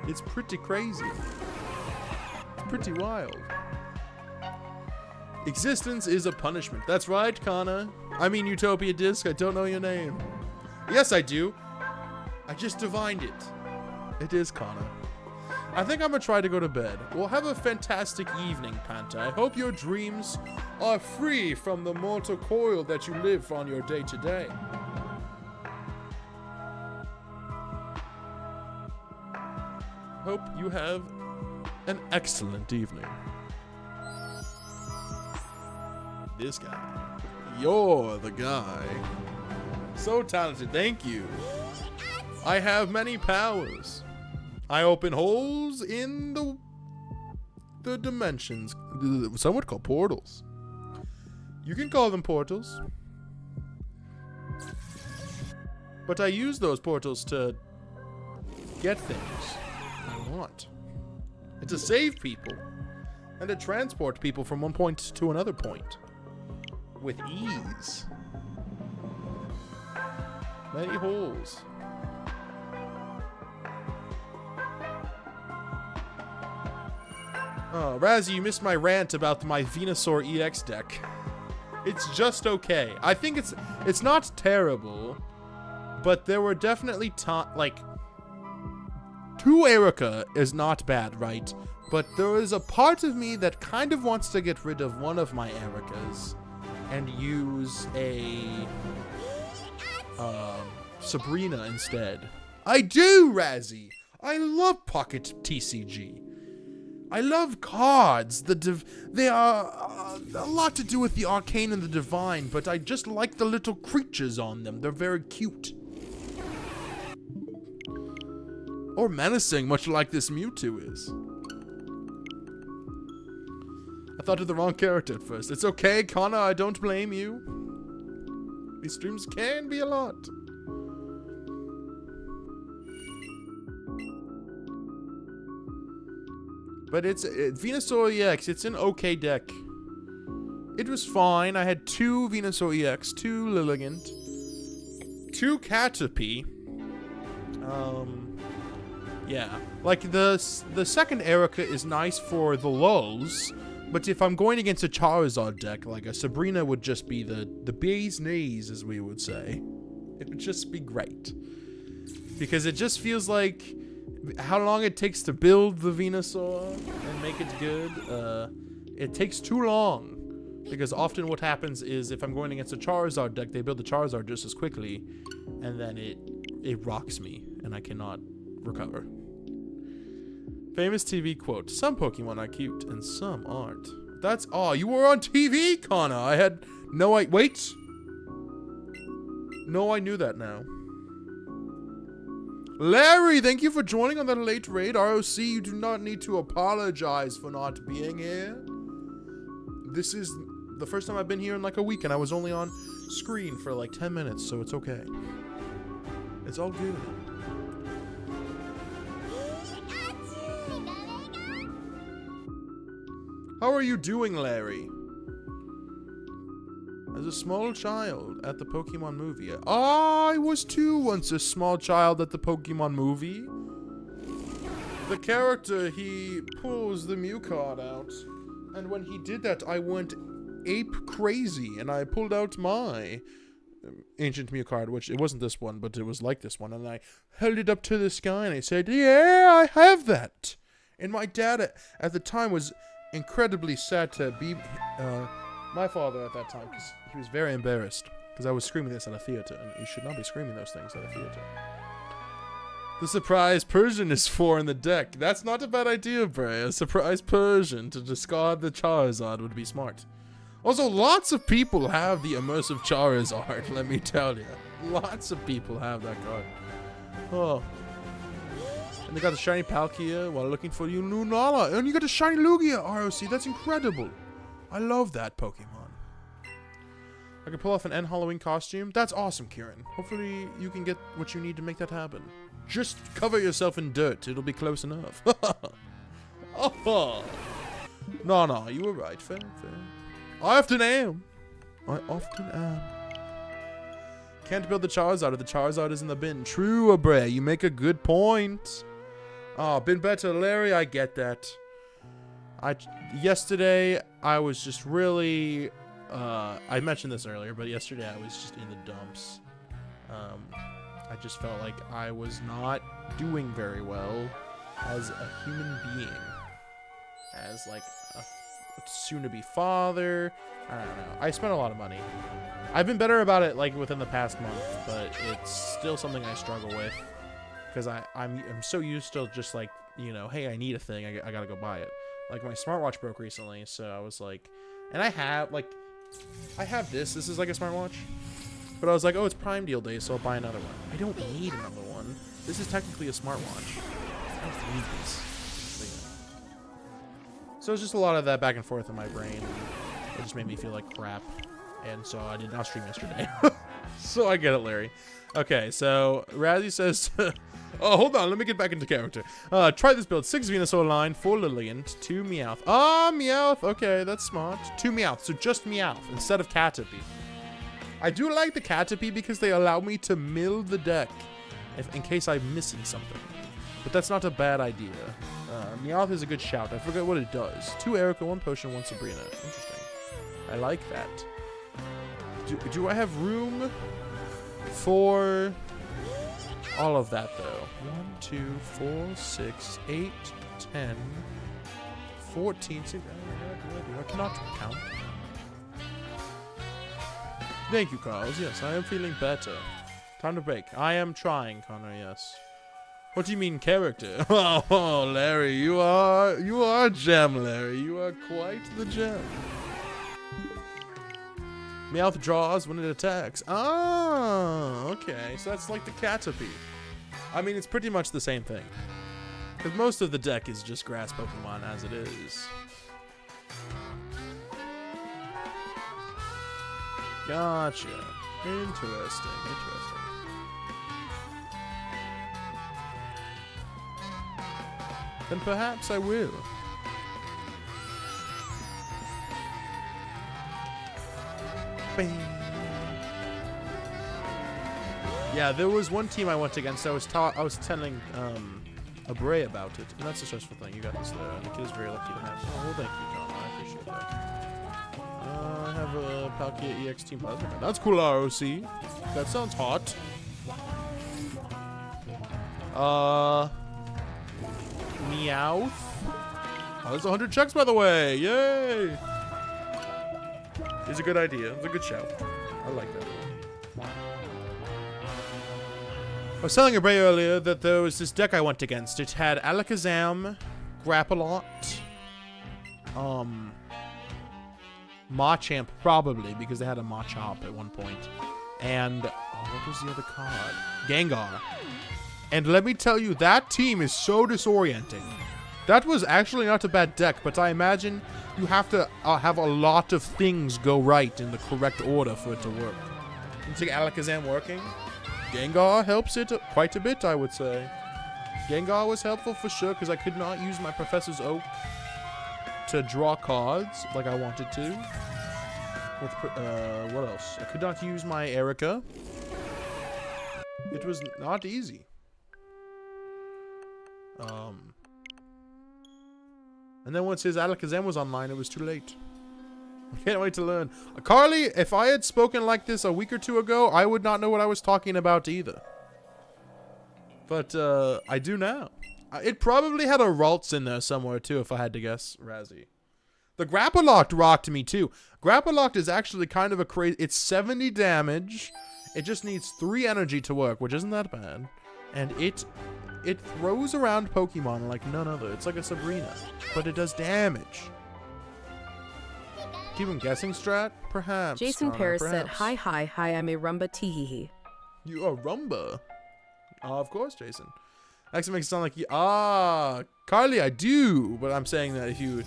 Speaker 1: It's pretty crazy. It's pretty wild. Existence is a punishment. That's right, Kana. I mean Utopia Disc. I don't know your name. Yes, I do. I just divined it. It is Kana. I think I'm gonna try to go to bed. Well, have a fantastic evening, Panta. I hope your dreams are free from the mortal coil that you live on your day-to-day. Hope you have an excellent evening. This guy. You're the guy. So talented. Thank you. I have many powers. I open holes in the dimensions. Some would call portals. You can call them portals. But I use those portals to get things I want. And to save people. And to transport people from one point to another point. With ease. Many holes. Oh, Razzie, you missed my rant about my Venusaur EX deck. It's just okay. I think it's not terrible, but there were definitely like 2 Erica is not bad, right? But there is a part of me that kind of wants to get rid of one of my Ericas and use a Sabrina instead. I do, Razzie. I love Pocket TCG. I love cards. They are a lot to do with the arcane and the divine, but I just like the little creatures on them. They're very cute. Or menacing, much like this Mewtwo is. I thought of the wrong character at first. It's okay, Connor, I don't blame you. These streams can be a lot. But it's Venusaur EX. It's an okay deck. It was fine. I had 2 Venusaur EX, 2 Lilligant, 2 Caterpie. Yeah. Like, the second Erica is nice for the lulls, but if I'm going against a Charizard deck, like a Sabrina would just be the bee's knees, as we would say. It would just be great. Because it just feels like how long it takes to build the Venusaur and make it good, it takes too long. Because often what happens is if I'm going against a Charizard deck, they build the Charizard just as quickly, and then it rocks me, and I cannot recover. Famous TV quote, some Pokemon are cute, and some aren't. That's, oh, you were on TV, Connor! I had no, wait! No, I knew that now. Larry, thank you for joining on that late raid. ROC, you do not need to apologize for not being here. This is the first time I've been here in like a week, and I was only on screen for like 10 minutes, so it's okay. It's all good. How are you doing, Larry? As a small child at the Pokemon movie. I was too once a small child at the Pokemon movie. The character, he pulls the Mew card out. And when he did that, I went ape crazy. And I pulled out my ancient Mew card, which it wasn't this one, but it was like this one. And I held it up to the sky and I said, yeah, I have that. And my dad at the time was incredibly sad to be my father at that time, because he was very embarrassed because I was screaming this at a theater, and you should not be screaming those things at a theater. The surprise Persian is 4 in the deck. That's not a bad idea, Bray. A surprise Persian to discard the Charizard would be smart. Also, lots of people have the immersive Charizard, let me tell you. Lots of people have that card. Oh. And they got the shiny Palkia while looking for you Lunala. And you got a shiny Lugia, ROC. That's incredible. I love that Pokemon. I can pull off an N Halloween costume. That's awesome, Kieran. Hopefully you can get what you need to make that happen. Just cover yourself in dirt. It'll be close enough. Oh. No, you were right. Fair. I often am. Can't build the Charizard if the Charizard is in the bin. True, Abray. You make a good point. Oh, been better, Larry. I get that. Yesterday, I was just really, I mentioned this earlier, but yesterday I was just in the dumps. I just felt like I was not doing very well as a human being. As like a soon-to-be father. I don't know. I spent a lot of money. I've been better about it like within the past month, but it's still something I struggle with. Because I'm so used to just like, you know, hey, I need a thing, I gotta go buy it. Like, my smartwatch broke recently, so I was like... And I have this. This is like a smartwatch. But I was like, oh, it's Prime Deal Day, so I'll buy another one. I don't need another one. This is technically a smartwatch. I don't need this. But yeah. So it's just a lot of that back and forth in my brain. It just made me feel like crap. And so I did not stream yesterday. So I get it, Larry. Okay, so Razzie says... Oh, hold on. Let me get back into character. Try this build. 6 Venusaur line, 4 Lilligant, 2 Meowth. Ah, Meowth. Okay, that's smart. 2 Meowth. So just Meowth instead of Caterpie. I do like the Caterpie because they allow me to mill the deck in case I'm missing something. But that's not a bad idea. Meowth is a good shout. I forget what it does. 2 Erica, 1 Potion, 1 Sabrina. Interesting. I like that. Do I have room for all of that, though? 1, 2, 4, 6, 8, 10, 14, 16. I cannot count. Thank you, Carls. Yes, I am feeling better. Time to break. I am trying, Connor, yes. What do you mean, character? Oh, Larry, you are a gem, Larry. You are quite the gem. Meowth draws when it attacks. Oh, okay. So that's like the Caterpie. I mean, it's pretty much the same thing. Because most of the deck is just grass Pokemon as it is. Gotcha. Interesting. Then perhaps I will. Bang. Yeah, there was one team I went against. I was telling Abray about it, and that's a stressful thing. You got this there. And the kid is very lucky to have. Oh, well, thank you, John. I appreciate that. I have a Palkia EX Team Plasma card. That's cool, ROC. That sounds hot. Meowth. Oh, there's 100 checks, by the way. Yay! It's a good idea. It's a good shout. I like that. I was telling Abray earlier that there was this deck I went against. It had Alakazam, Grappalot, Machamp probably, because they had a Machop at one point. And, what was the other card? Gengar. And let me tell you, that team is so disorienting. That was actually not a bad deck, but I imagine you have to have a lot of things go right in the correct order for it to work. You think Alakazam working? Gengar helps it quite a bit, I would say. Gengar was helpful for sure, because I could not use my Professor's Oak to draw cards like I wanted to. With, what else? I could not use my Erica. It was not easy. And then once his Alakazam was online, it was too late. I can't wait to learn. Carly, if I had spoken like this a week or two ago, I would not know what I was talking about either. But, I do now. It probably had a Ralts in there somewhere, too, if I had to guess, Razzie. The Grappaloct rocked me, too. Grappaloct is actually kind of a crazy... It's 70 damage. It just needs 3 energy to work, which isn't that bad. And it throws around Pokemon like none other. It's like a Sabrina, but it does damage. Keep him guessing, Strat? Perhaps.
Speaker 3: Jason
Speaker 1: Connor,
Speaker 3: Paris
Speaker 1: perhaps.
Speaker 3: said, hi, I'm a Rumba teehee.
Speaker 1: You are Rumba? Of course, Jason. Actually makes it sound like you... Carly, I do. But I'm saying that if you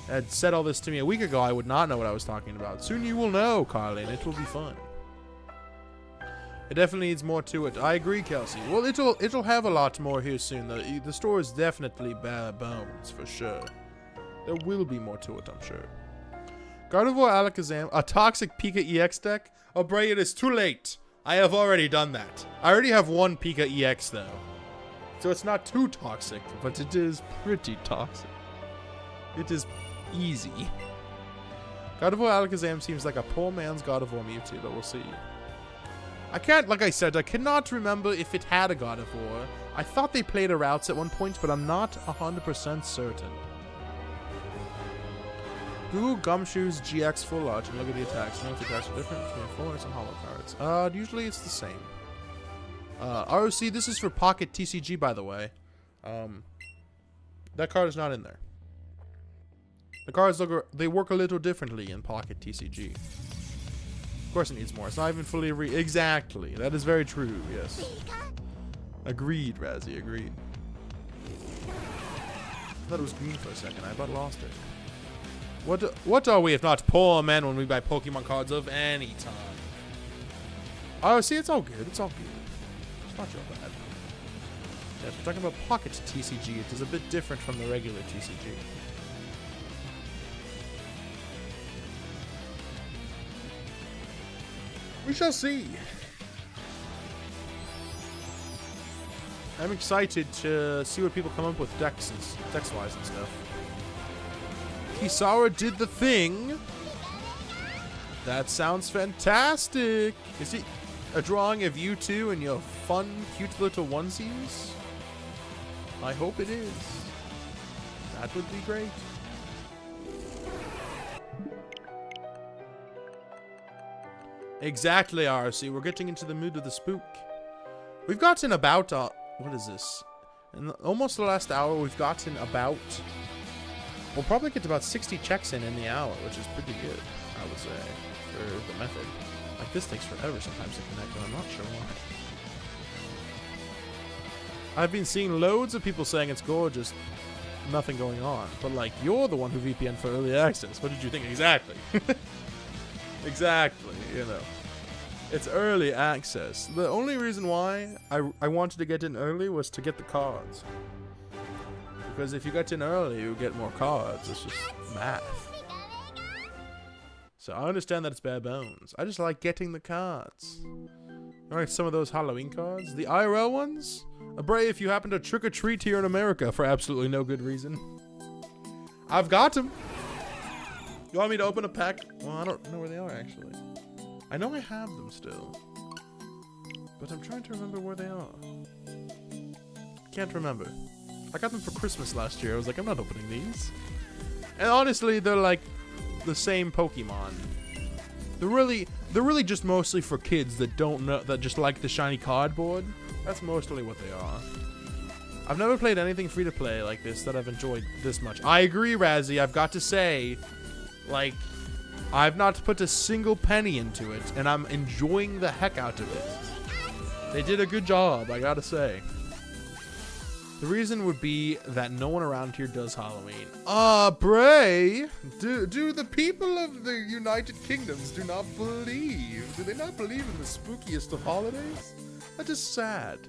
Speaker 1: had said all this to me a week ago, I would not know what I was talking about. Soon you will know, Carly, and it will be fun. It definitely needs more to it. I agree, Kelsey. Well, it'll have a lot more here soon. The store is definitely bare bones, for sure. There will be more to it, I'm sure. Gardevoir Alakazam, a toxic Pika EX deck? Oh, Bray, it is too late. I have already done that. I already have one Pika EX, though. So it's not too toxic, but it is pretty toxic. It is easy. Gardevoir Alakazam seems like a poor man's Gardevoir Mewtwo, but we'll see. I can't, like I said, I cannot remember if it had a Gardevoir. I thought they played a routes at one point, but I'm not 100% certain. Google Gumshoe's GX Full Art and look at the attacks. You know if the attacks are different between full arts and hollow cards. Usually it's the same. ROC, this is for Pocket TCG, by the way. That card is not in there. The cards they work a little differently in Pocket TCG. Of course it needs more. It's not even fully exactly. That is very true, yes. Agreed, Razzie, agreed. I thought it was green for a second. I about lost it. What are we if not poor men when we buy Pokemon cards of any time? Oh, see, it's all good. It's all good. It's not your bad. Yes, we're talking about Pocket TCG. It is a bit different from the regular TCG. We shall see. I'm excited to see what people come up with decks-wise and stuff. Kisara did the thing. That sounds fantastic. Is he a drawing of you two and your fun, cute little onesies? I hope it is. That would be great. Exactly, RC. We're getting into the mood of the spook. We've gotten about, what is this? In almost the last hour, we've gotten about, we'll probably get to about 60 checks in the hour, which is pretty good, I would say, for the method. Like, this takes forever sometimes to connect, and I'm not sure why. I've been seeing loads of people saying it's gorgeous, nothing going on. But, like, you're the one who VPN'd for early access. What did you think? Exactly. Exactly, you know. It's early access. The only reason why I wanted to get in early was to get the cards. Because if you get in early, you get more cards. It's just math. So I understand that it's bare bones. I just like getting the cards. Alright, some of those Halloween cards. The IRL ones? Bray, if you happen to trick or treat here in America for absolutely no good reason. I've got them. You want me to open a pack? Well, I don't know where they are, actually. I know I have them still. But I'm trying to remember where they are. Can't remember. I got them for Christmas last year. I was like, I'm not opening these. And honestly, they're like the same Pokemon. They're really just mostly for kids that don't know, that just like the shiny cardboard. That's mostly what they are. I've never played anything free to play like this that I've enjoyed this much. I agree, Razzie. I've got to say, like, I've not put a single penny into it, and I'm enjoying the heck out of it. They did a good job, I gotta say. The reason would be that no one around here does Halloween. Bray! Do the people of the United Kingdoms do not believe? Do they not believe in the spookiest of holidays? That is sad.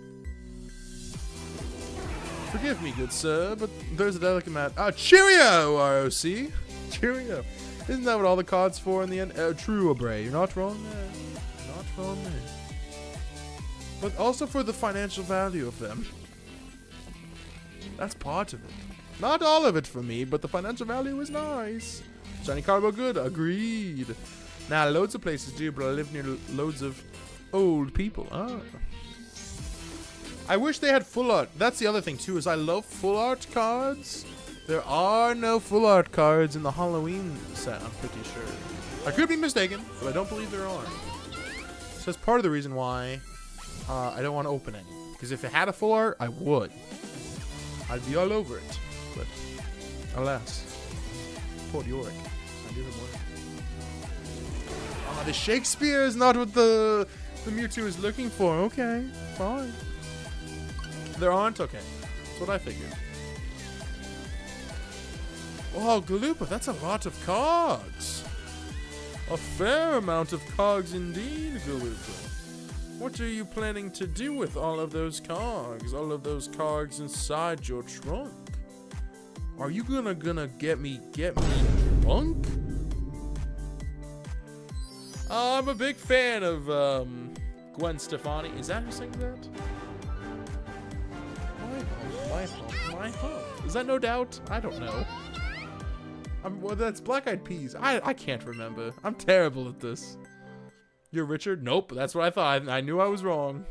Speaker 1: Forgive me, good sir, but there's a delicate matter. Cheerio, ROC! Cheerio. Isn't that what all the cards for in the end? True, Bray. You're not wrong there. Not wrong there. But also for the financial value of them. That's part of it. Not all of it for me, but the financial value is nice. Shiny Carbo good. Agreed. Now, loads of places do, but I live near loads of old people. I wish they had full art. That's the other thing, too, is I love full art cards. There are no full art cards in the Halloween set, I'm pretty sure. I could be mistaken, but I don't believe there are. So that's part of the reason why I don't want to open any. Because if it had a full art, I would. I'd be all over it. But, alas. Poor Yorick. I do have work. The Shakespeare is not what the Mewtwo is looking for. Okay, fine. There aren't? Okay. That's what I figured. Oh, Galupa, that's a lot of cogs. A fair amount of cogs indeed, Galupa. What are you planning to do with all of those cogs? All of those cogs inside your trunk? Are you gonna get me drunk? I'm a big fan of Gwen Stefani. Is that who sings that? My home. Is that No Doubt? I don't know. Well, that's Black Eyed Peas. I can't remember. I'm terrible at this. You're Richard? Nope. That's what I thought. I knew I was wrong.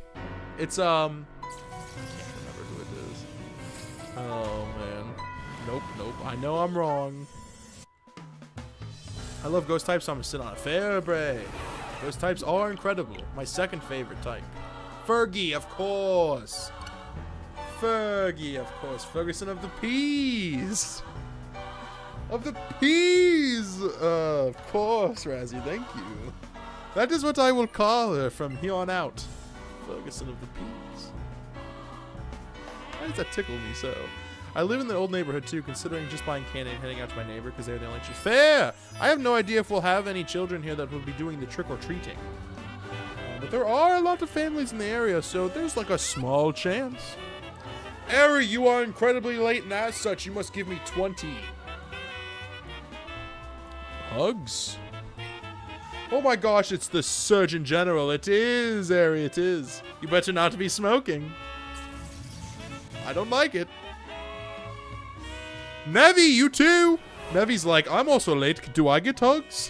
Speaker 1: It's I can't remember who it is. Oh man. Nope. I know I'm wrong. I love ghost types, so I'm gonna sit on a fair Bray. Ghost types are incredible. My second favorite type. Fergie, of course. Ferguson of the Peas. Of course, Razzie. Thank you. That is what I will call her from here on out. Ferguson of the Peas. Why does that tickle me so? I live in the old neighborhood too, considering just buying candy and heading out to my neighbor because they're the only children. Fair! I have no idea if we'll have any children here that will be doing the trick-or-treating. But there are a lot of families in the area, so there's like a small chance. Ari, you are incredibly late, and as such, you must give me 20. Hugs? Oh my gosh, it's the Surgeon General. It is, Ari, it is. You better not be smoking. I don't like it. Nevi, you too? Nevi's like, I'm also late. Do I get hugs?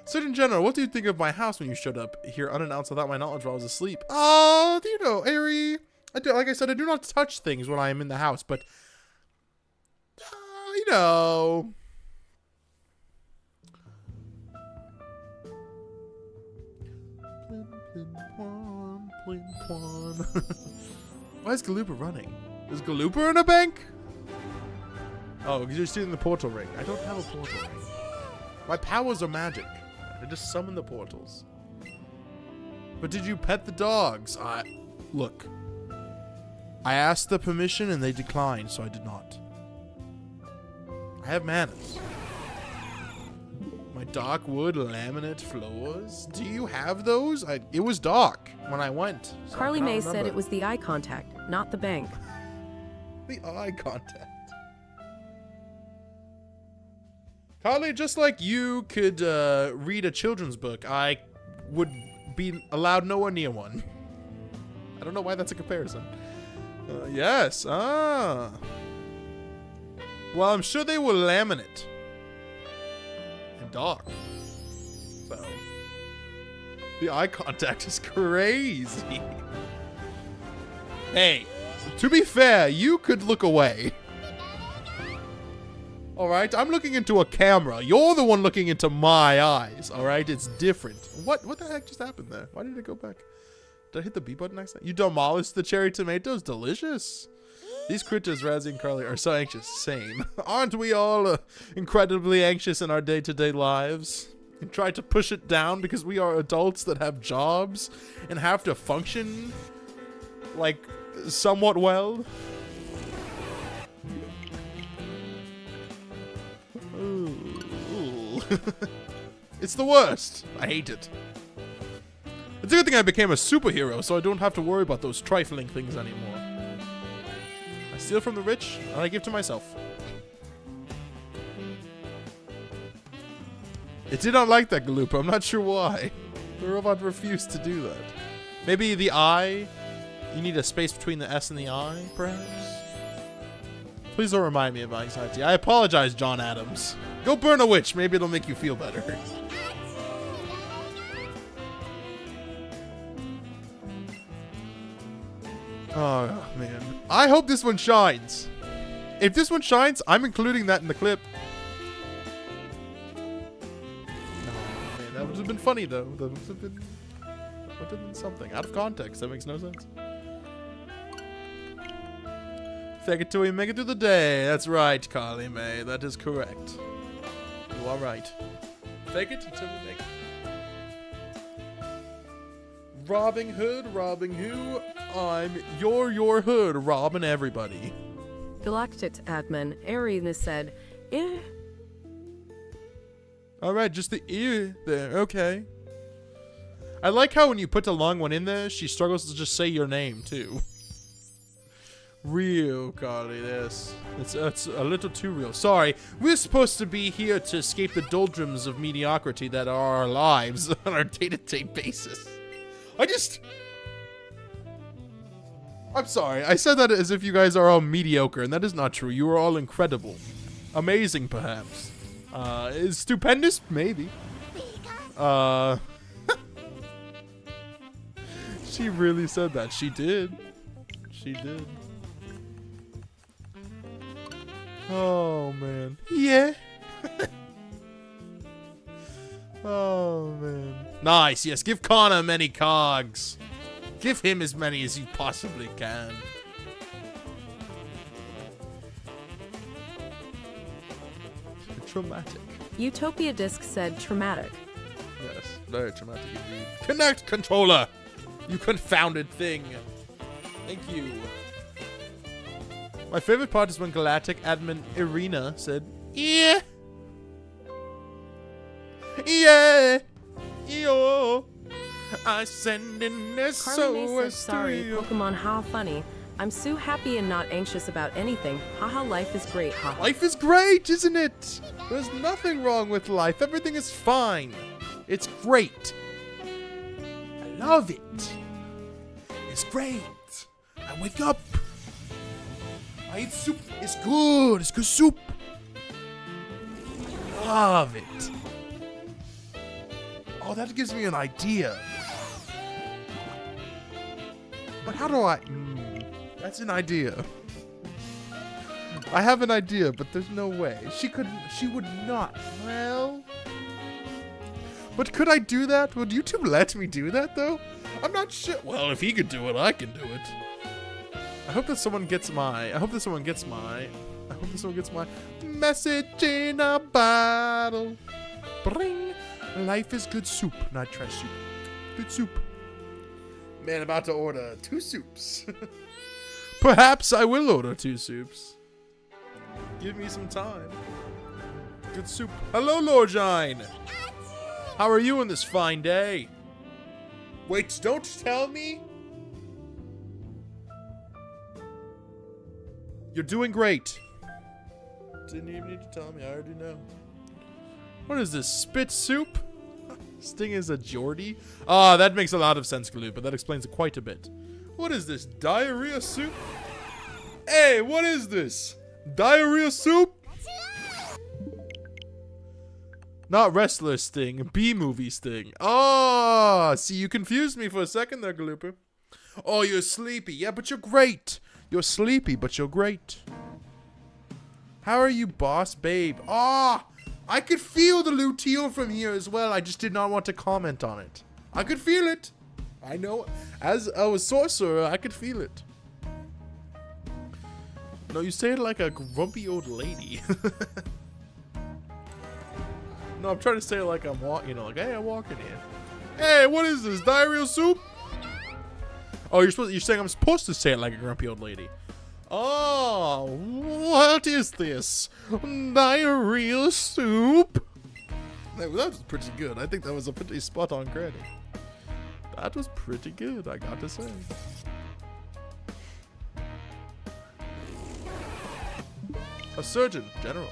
Speaker 1: Surgeon General, what do you think of my house when you showed up here unannounced without my knowledge while I was asleep? Oh, you know, Airy. Like I said, I do not touch things when I am in the house, but you know. Why is Galooper running? Is Galooper in a bank? Oh, you're just using the portal ring. I don't have a portal ring. My powers are magic. I just summon the portals. But did you pet the dogs? Look. I asked the permission and they declined, so I did not. I have manners. My dark wood laminate floors. Do you have those? It was dark when I went. So
Speaker 3: Carly May said it was the eye contact, not the bank.
Speaker 1: The eye contact. Carly, just like you could read a children's book, I would be allowed nowhere near one. I don't know why that's a comparison. Yes. Well, I'm sure they were laminate. And dark. So. The eye contact is crazy. Hey, to be fair, you could look away. Alright, I'm looking into a camera. You're the one looking into my eyes. Alright, it's different. What the heck just happened there? Why did it go back? Did I hit the B button next time? You demolished the cherry tomatoes? Delicious. These critters, Razzie and Carly, are so anxious. Same. Aren't we all incredibly anxious in our day-to-day lives? And try to push it down because we are adults that have jobs and have to function, like, somewhat well? Ooh. It's the worst. I hate it. It's a good thing I became a superhero, so I don't have to worry about those trifling things anymore. I steal from the rich, and I give to myself. It did not like that, Galoopa. I'm not sure why. The robot refused to do that. Maybe the I? You need a space between the S and the I, perhaps? Please don't remind me of my anxiety. I apologize, John Adams. Go burn a witch. Maybe it'll make you feel better. Oh, man. I hope this one shines. If this one shines, I'm including that in the clip. Oh, man. That would have been funny, though. That would have been something. Out of context. That makes no sense. Fake it till we make it through the day. That's right, Carly May. That is correct. You are right. Fake it until we make it. Robbing Hood, robbing who? I'm your hood, robbing everybody.
Speaker 3: Galactic admin, Arena said, eh.
Speaker 1: Alright, just the ear there. Okay. I like how when you put the long one in there, she struggles to just say your name, too. Real, Carly, this. It's a little too real. Sorry, we're supposed to be here to escape the doldrums of mediocrity that are our lives on our day-to-day basis. I'm sorry, I said that as if you guys are all mediocre, and that is not true. You are all incredible. Amazing, perhaps. Is stupendous? Maybe. She really said that. She did. She did. Oh, man. Yeah. Oh, man. Nice. Yes, give Connor many cogs. Give him as many as you possibly can. Traumatic.
Speaker 3: Utopia Disc said traumatic.
Speaker 1: Yes, very traumatic indeed. Connect, controller! You confounded thing. Thank you. My favorite part is when Galactic admin Irina said, yeah. Yeah. Yo. I send in this
Speaker 3: Carly May said,
Speaker 1: SOS
Speaker 3: sorry,
Speaker 1: to you.
Speaker 3: Pokemon, ha funny. I'm so happy and not anxious about anything. Haha, life is great, haha.
Speaker 1: Life is great, isn't it? There's nothing wrong with life. Everything is fine. It's great. I love it. It's great. I wake up. I eat soup. It's good. It's good soup. I love it. Oh, that gives me an idea. But how do I... that's an idea. I have an idea, but there's no way. She would not. Well... But could I do that? Would YouTube let me do that, though? I'm not sure. Well, if he could do it, I can do it. I hope that someone gets my... I hope that someone gets my message in a bottle. Bring. Life is good soup, not trash soup. Good soup. Man, about to order 2 soups. Perhaps I will order 2 soups. Give me some time. Good soup. Hello, Lorgine. How are you on this fine day? Wait, don't tell me. You're doing great. Didn't even need to tell me. I already know. What is this? Spit soup? Sting is a Geordie? Ah, that makes a lot of sense, Galupa. That explains it quite a bit. What is this? Diarrhea soup? Hey, what is this? Diarrhea soup? Not wrestler Sting. B-movie Sting. Oh, see, you confused me for a second there, Galupa. Oh, you're sleepy. Yeah, but you're great. You're sleepy, but you're great. How are you, boss babe? Ah, I could feel the luteal from here as well. I just did not want to comment on it. I could feel it. I know. As a sorcerer, I could feel it. No, you say it like a grumpy old lady. No, I'm trying to say it like I'm walking, you know, like, hey, I'm walking in. Hey, what is this? Diarrhea soup? Oh, you're saying I'm supposed to say it like a grumpy old lady. Oh, what is this? Diarrhea soup? That was pretty good. I think that was a pretty spot on credit. That was pretty good, I got to say. A surgeon, general.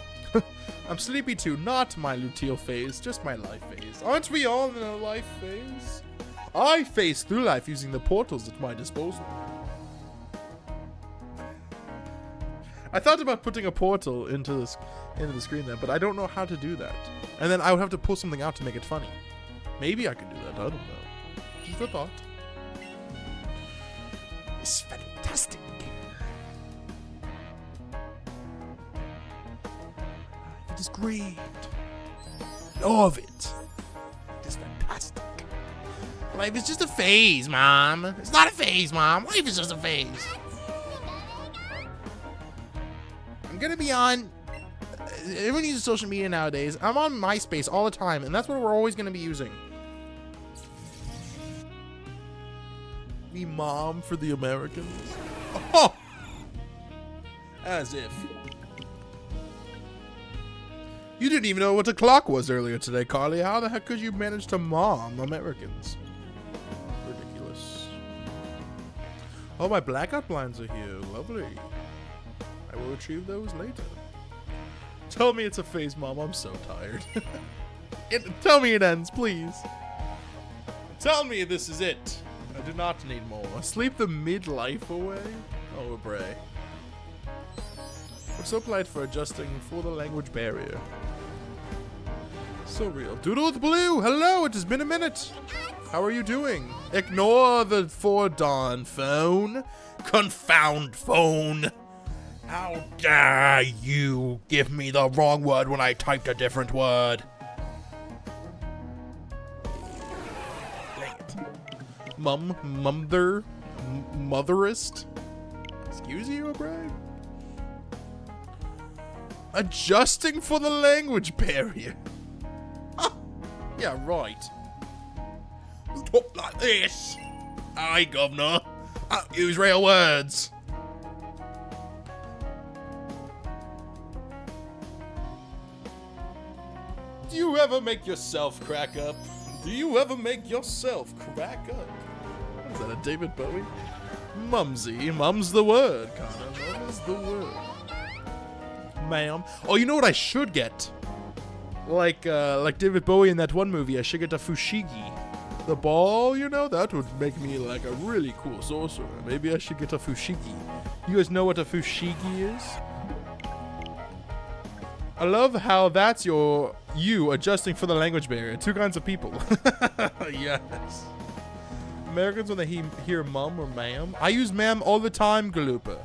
Speaker 1: I'm sleepy too, not my luteal phase, just my life phase. Aren't we all in a life phase? I phase through life using the portals at my disposal. I thought about putting a portal into the screen there, but I don't know how to do that. And then I would have to pull something out to make it funny. Maybe I could do that, I don't know. Just a thought. It's fantastic. It is great. Love it. It is fantastic. Life is just a phase, Mom. It's not a phase, Mom. Life is just a phase. I'm gonna be on... Everyone uses social media nowadays. I'm on MySpace all the time, and that's what we're always gonna be using. Me Mom for the Americans. Oh! As if. You didn't even know what the clock was earlier today, Carly. How the heck could you manage to mom Americans? Ridiculous. Oh, my blackout blinds are here. Lovely. I will retrieve those later. Tell me it's a phase, Mom. I'm so tired. Tell me it ends, please. Tell me this is it. I do not need more. Sleep the midlife away? Oh, Bray. We're so polite for adjusting for the language barrier. So real. Doodle with Blue, hello, it has been a minute. How are you doing? Ignore the Dawn phone. Confound phone. How dare you give me the wrong word when I typed a different word. Dang it. Motherist? Excuse you, O'Brien? Adjusting for the language barrier. Yeah, right. Talk like this. Aye, governor. Use real words. Do you ever make yourself crack up? Do you ever make yourself crack up? What is that, a David Bowie? Mumsy. Mum's the word, Connor. Mum's the word. Ma'am. Oh, you know what I should get? Like David Bowie in that one movie, I should get a fushigi. The ball, you know? That would make me like a really cool sorcerer. Maybe I should get a fushigi. You guys know what a fushigi is? I love how that's you adjusting for the language barrier. Two kinds of people. Yes. Americans, when they hear mum or ma'am. I use ma'am all the time, Galupa.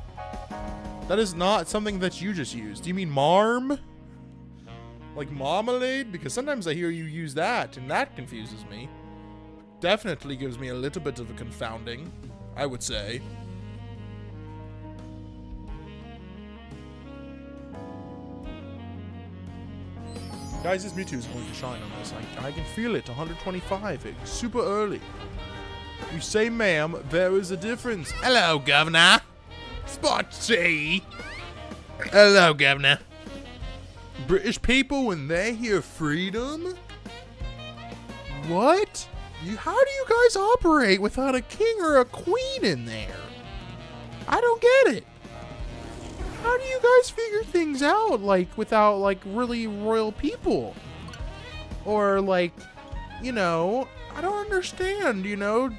Speaker 1: That is not something that you just used. Do you mean marm? Like marmalade? Because sometimes I hear you use that, and that confuses me. Definitely gives me a little bit of a confounding, I would say. Guys, this Mewtwo is going to shine on this. I can feel it. 125. It's super early. You say, ma'am, there is a difference. Hello, Governor. Spotty. Hello, Governor. British people, when they hear freedom? What? How do you guys operate without a king or a queen in there? I don't get it. How do you guys figure things out, like, without, like, really royal people? Or, like, you know, I don't understand, you know?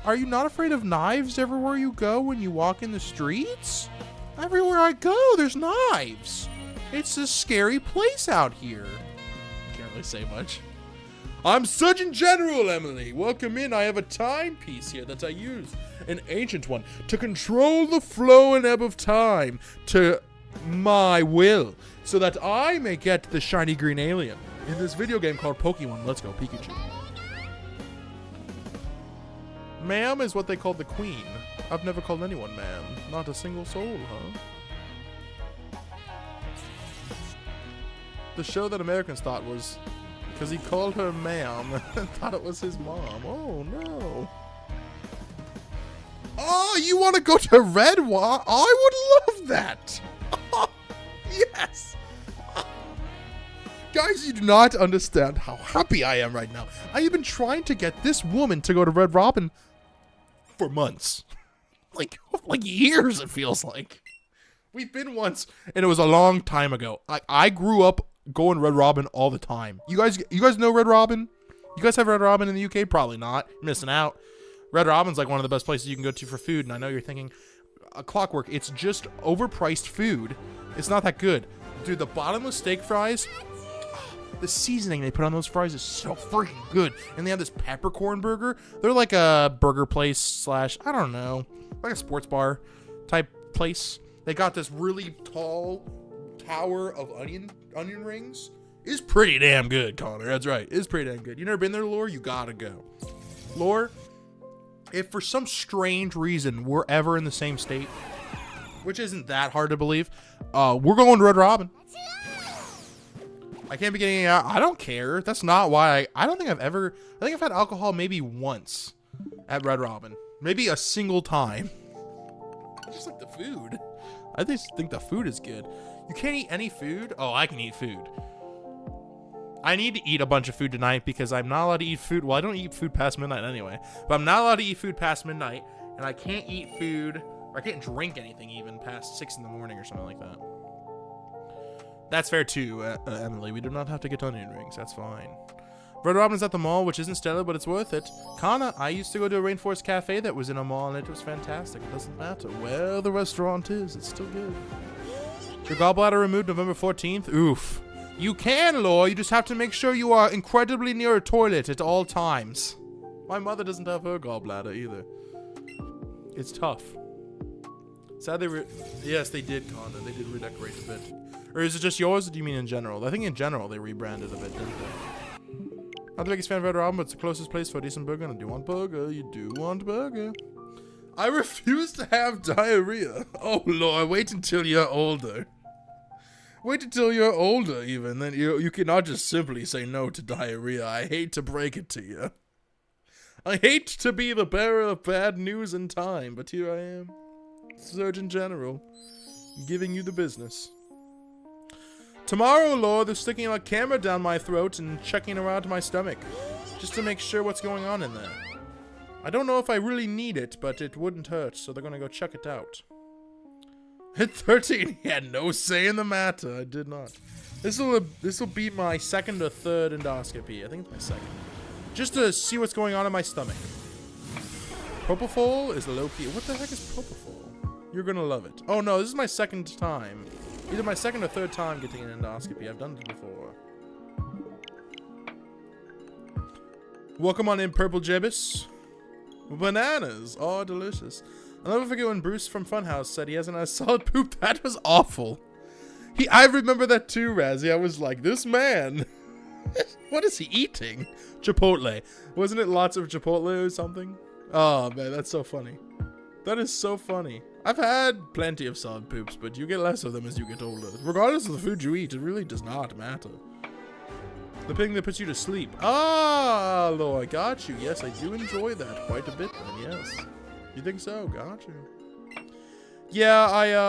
Speaker 1: Are you not afraid of knives everywhere you go when you walk in the streets? Everywhere I go, there's knives. It's a scary place out here. Can't really say much. I'm Surgeon General, Emily. Welcome in. I have a timepiece here that I use, an ancient one, to control the flow and ebb of time to my will, so that I may get the shiny green alien in this video game called Pokemon Let's Go Pikachu. Ma'am is what they call the queen. I've never called anyone ma'am. Not a single soul, huh? The show that Americans thought was... because he called her ma'am and thought it was his mom. Oh, no. Oh, you want to go to Redwa? I would love that. Oh, yes. Guys, you do not understand how happy I am right now. I have been trying to get this woman to go to Red Robin for months. like years, it feels like. We've been once, and it was a long time ago. I grew up going Red Robin all the time. You guys know Red Robin? You guys have Red Robin in the UK? Probably not. You're missing out. Red Robin's like one of the best places you can go to for food, and I know you're thinking, Clockwork, it's just overpriced food. It's not that good. Dude, the bottomless steak fries, the seasoning they put on those fries is so freaking good. And they have this peppercorn burger. They're like a burger place slash, I don't know, like a sports bar type place. They got this really tall tower of onion rings. It's pretty damn good, Connor. That's right. It's pretty damn good. You never been there, Lore? You gotta go. Lore, if for some strange reason we're ever in the same state, which isn't that hard to believe, we're going to Red Robin. I can't be getting out. I don't care. That's not why I don't think I've ever... I think I've had alcohol maybe once at Red Robin. Maybe a single time. I just like the food. I just think the food is good. You can't eat any food? Oh, I can eat food. I need to eat a bunch of food tonight because I'm not allowed to eat food. Well, I don't eat food past midnight anyway. But I'm not allowed to eat food past midnight. And I can't eat food, or I can't drink anything even past 6 in the morning or something like that. That's fair too, Emily. We do not have to get onion rings. That's fine. Red Robin's at the mall, which isn't stellar, but it's worth it. Kana, I used to go to a Rainforest Cafe that was in a mall, and it was fantastic. It doesn't matter where the restaurant is. It's still good. Your gallbladder removed November 14th? Oof. You can, Lore. You just have to make sure you are incredibly near a toilet at all times. My mother doesn't have her gallbladder either. It's tough. Sadly, yes, they did, Kana. They did redecorate a bit. Or is it just yours, or do you mean in general? I think in general they rebranded a bit, didn't they? Not the biggest fan of Red Robin, but it's the closest place for a decent burger, and I do want burger. You do want burger. I refuse to have diarrhea. Oh, Lord, wait until you're older. Wait until you're older, even. Then you cannot just simply say no to diarrhea. I hate to break it to you. I hate to be the bearer of bad news in time, but here I am. Surgeon General. Giving you the business. Tomorrow, Lord, they're sticking a camera down my throat and checking around my stomach. Just to make sure what's going on in there. I don't know if I really need it, but it wouldn't hurt, so they're gonna go check it out. At 13, he had no say in the matter. I did not. This will be my second or third endoscopy. I think it's my second. Just to see what's going on in my stomach. Propofol is low key. What the heck is Propofol? You're gonna love it. Oh no, this is my second time Either my second or third time getting an endoscopy. I've done it before. Welcome on in, Purple Jebus. Bananas. Oh, delicious. I'll never forget when Bruce from Funhouse said he hasn't had solid poop. That was awful. I remember that too, Razzie. I was like, this man. What is he eating? Chipotle. Wasn't it lots of Chipotle or something? Oh, man, that's so funny. That is so funny. I've had plenty of solid poops, but you get less of them as you get older. Regardless of the food you eat, it really does not matter. The thing that puts you to sleep. Ah, Lord, I got you. Yes, I do enjoy that quite a bit, then, yes. You think so? Got you. Yeah,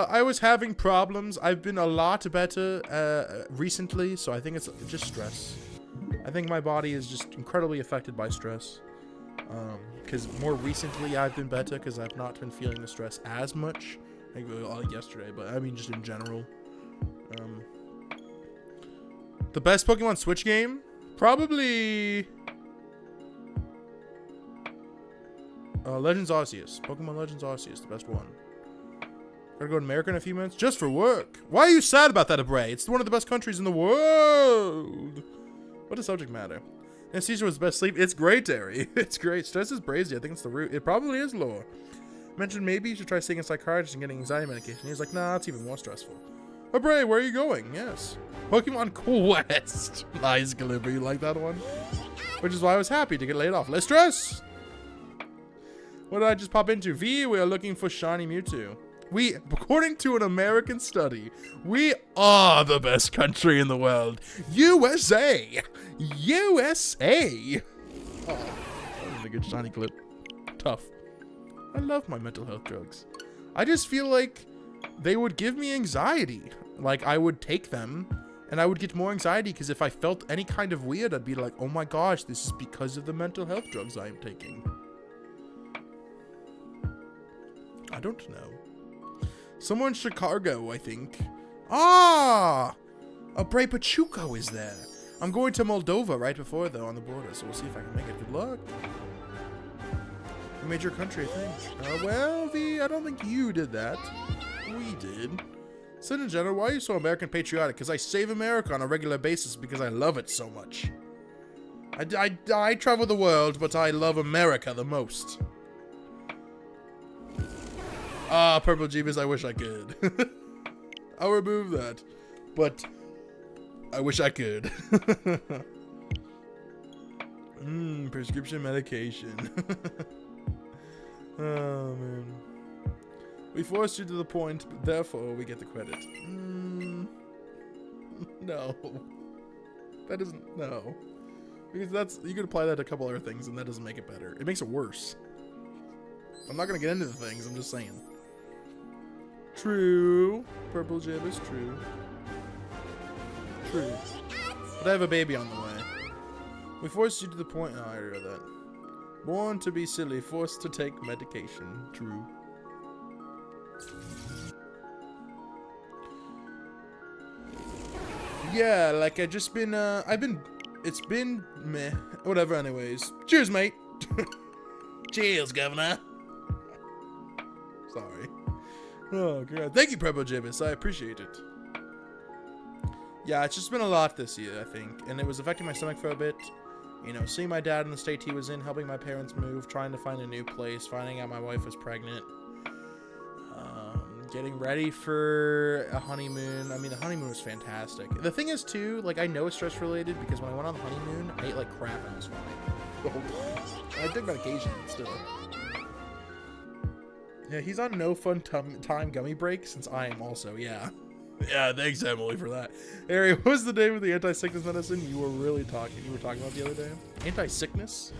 Speaker 1: I was having problems. I've been a lot better recently, so I think it's just stress. I think my body is just incredibly affected by stress. Because more recently I've been better because I've not been feeling the stress as much. I think yesterday, but I mean just in general. The best Pokemon Switch game? Probably... Legends Arceus. Pokemon Legends Arceus, the best one. Gotta go to America in a few minutes? Just for work. Why are you sad about that, Abray? It's one of the best countries in the world. What does subject matter? Anesthesia was the best sleep. It's great, Terry. It's great. Stress is brazy. I think it's the root. It probably is lore. Mentioned maybe you should try seeing a psychiatrist and getting anxiety medication. He's like, nah, it's even more stressful. Abray, where are you going? Yes. Pokemon Quest. Nice, Galibber. You like that one? Which is why I was happy to get laid off. Less stress. What did I just pop into? V, we are looking for Shiny Mewtwo. According to an American study, we are the best country in the world. USA! USA! Oh, that was a good shiny clip. Tough. I love my mental health drugs. I just feel like they would give me anxiety. Like, I would take them, and I would get more anxiety, because if I felt any kind of weird, I'd be like, oh my gosh, this is because of the mental health drugs I am taking. I don't know. Someone in Chicago, I think. Ah! A Bray Pachuco is there. I'm going to Moldova right before, though, on the border, so we'll see if I can make it. Good luck. A major country, I think. Well, V, I don't think you did that. We did. Sid in general, why are you so American patriotic? Because I save America on a regular basis because I love it so much. I travel the world, but I love America the most. Ah, Purple Jeebus, I wish I could. I'll remove that. But I wish I could. Prescription medication. Oh, man. We forced you to the point, but therefore we get the credit. No. That isn't... No. Because that's... You could apply that to a couple other things, and that doesn't make it better. It makes it worse. I'm not going to get into the things, I'm just saying. True. Purple Jib is true. True. But I have a baby on the way. We forced you to the point... Oh, I already read that. Born to be silly, forced to take medication. True. Yeah, like I just been, it's been meh. Whatever, anyways. Cheers, mate. Cheers, governor. Sorry. Oh, God. Thank you, Purple Jibis. I appreciate it. Yeah, it's just been a lot this year, I think. And it was affecting my stomach for a bit. You know, seeing my dad in the state he was in, helping my parents move, trying to find a new place, finding out my wife was pregnant. Getting ready for a honeymoon. I mean, the honeymoon was fantastic. The thing is, too, like, I know it's stress-related because when I went on the honeymoon, I ate like crap and I was fine. The whole time. I took medication, but still. Yeah, he's on no fun time gummy break since I am also, yeah. Yeah, thanks, Emily, for that. Harry, what was the name of the anti-sickness medicine you were talking about the other day? Anti-sickness?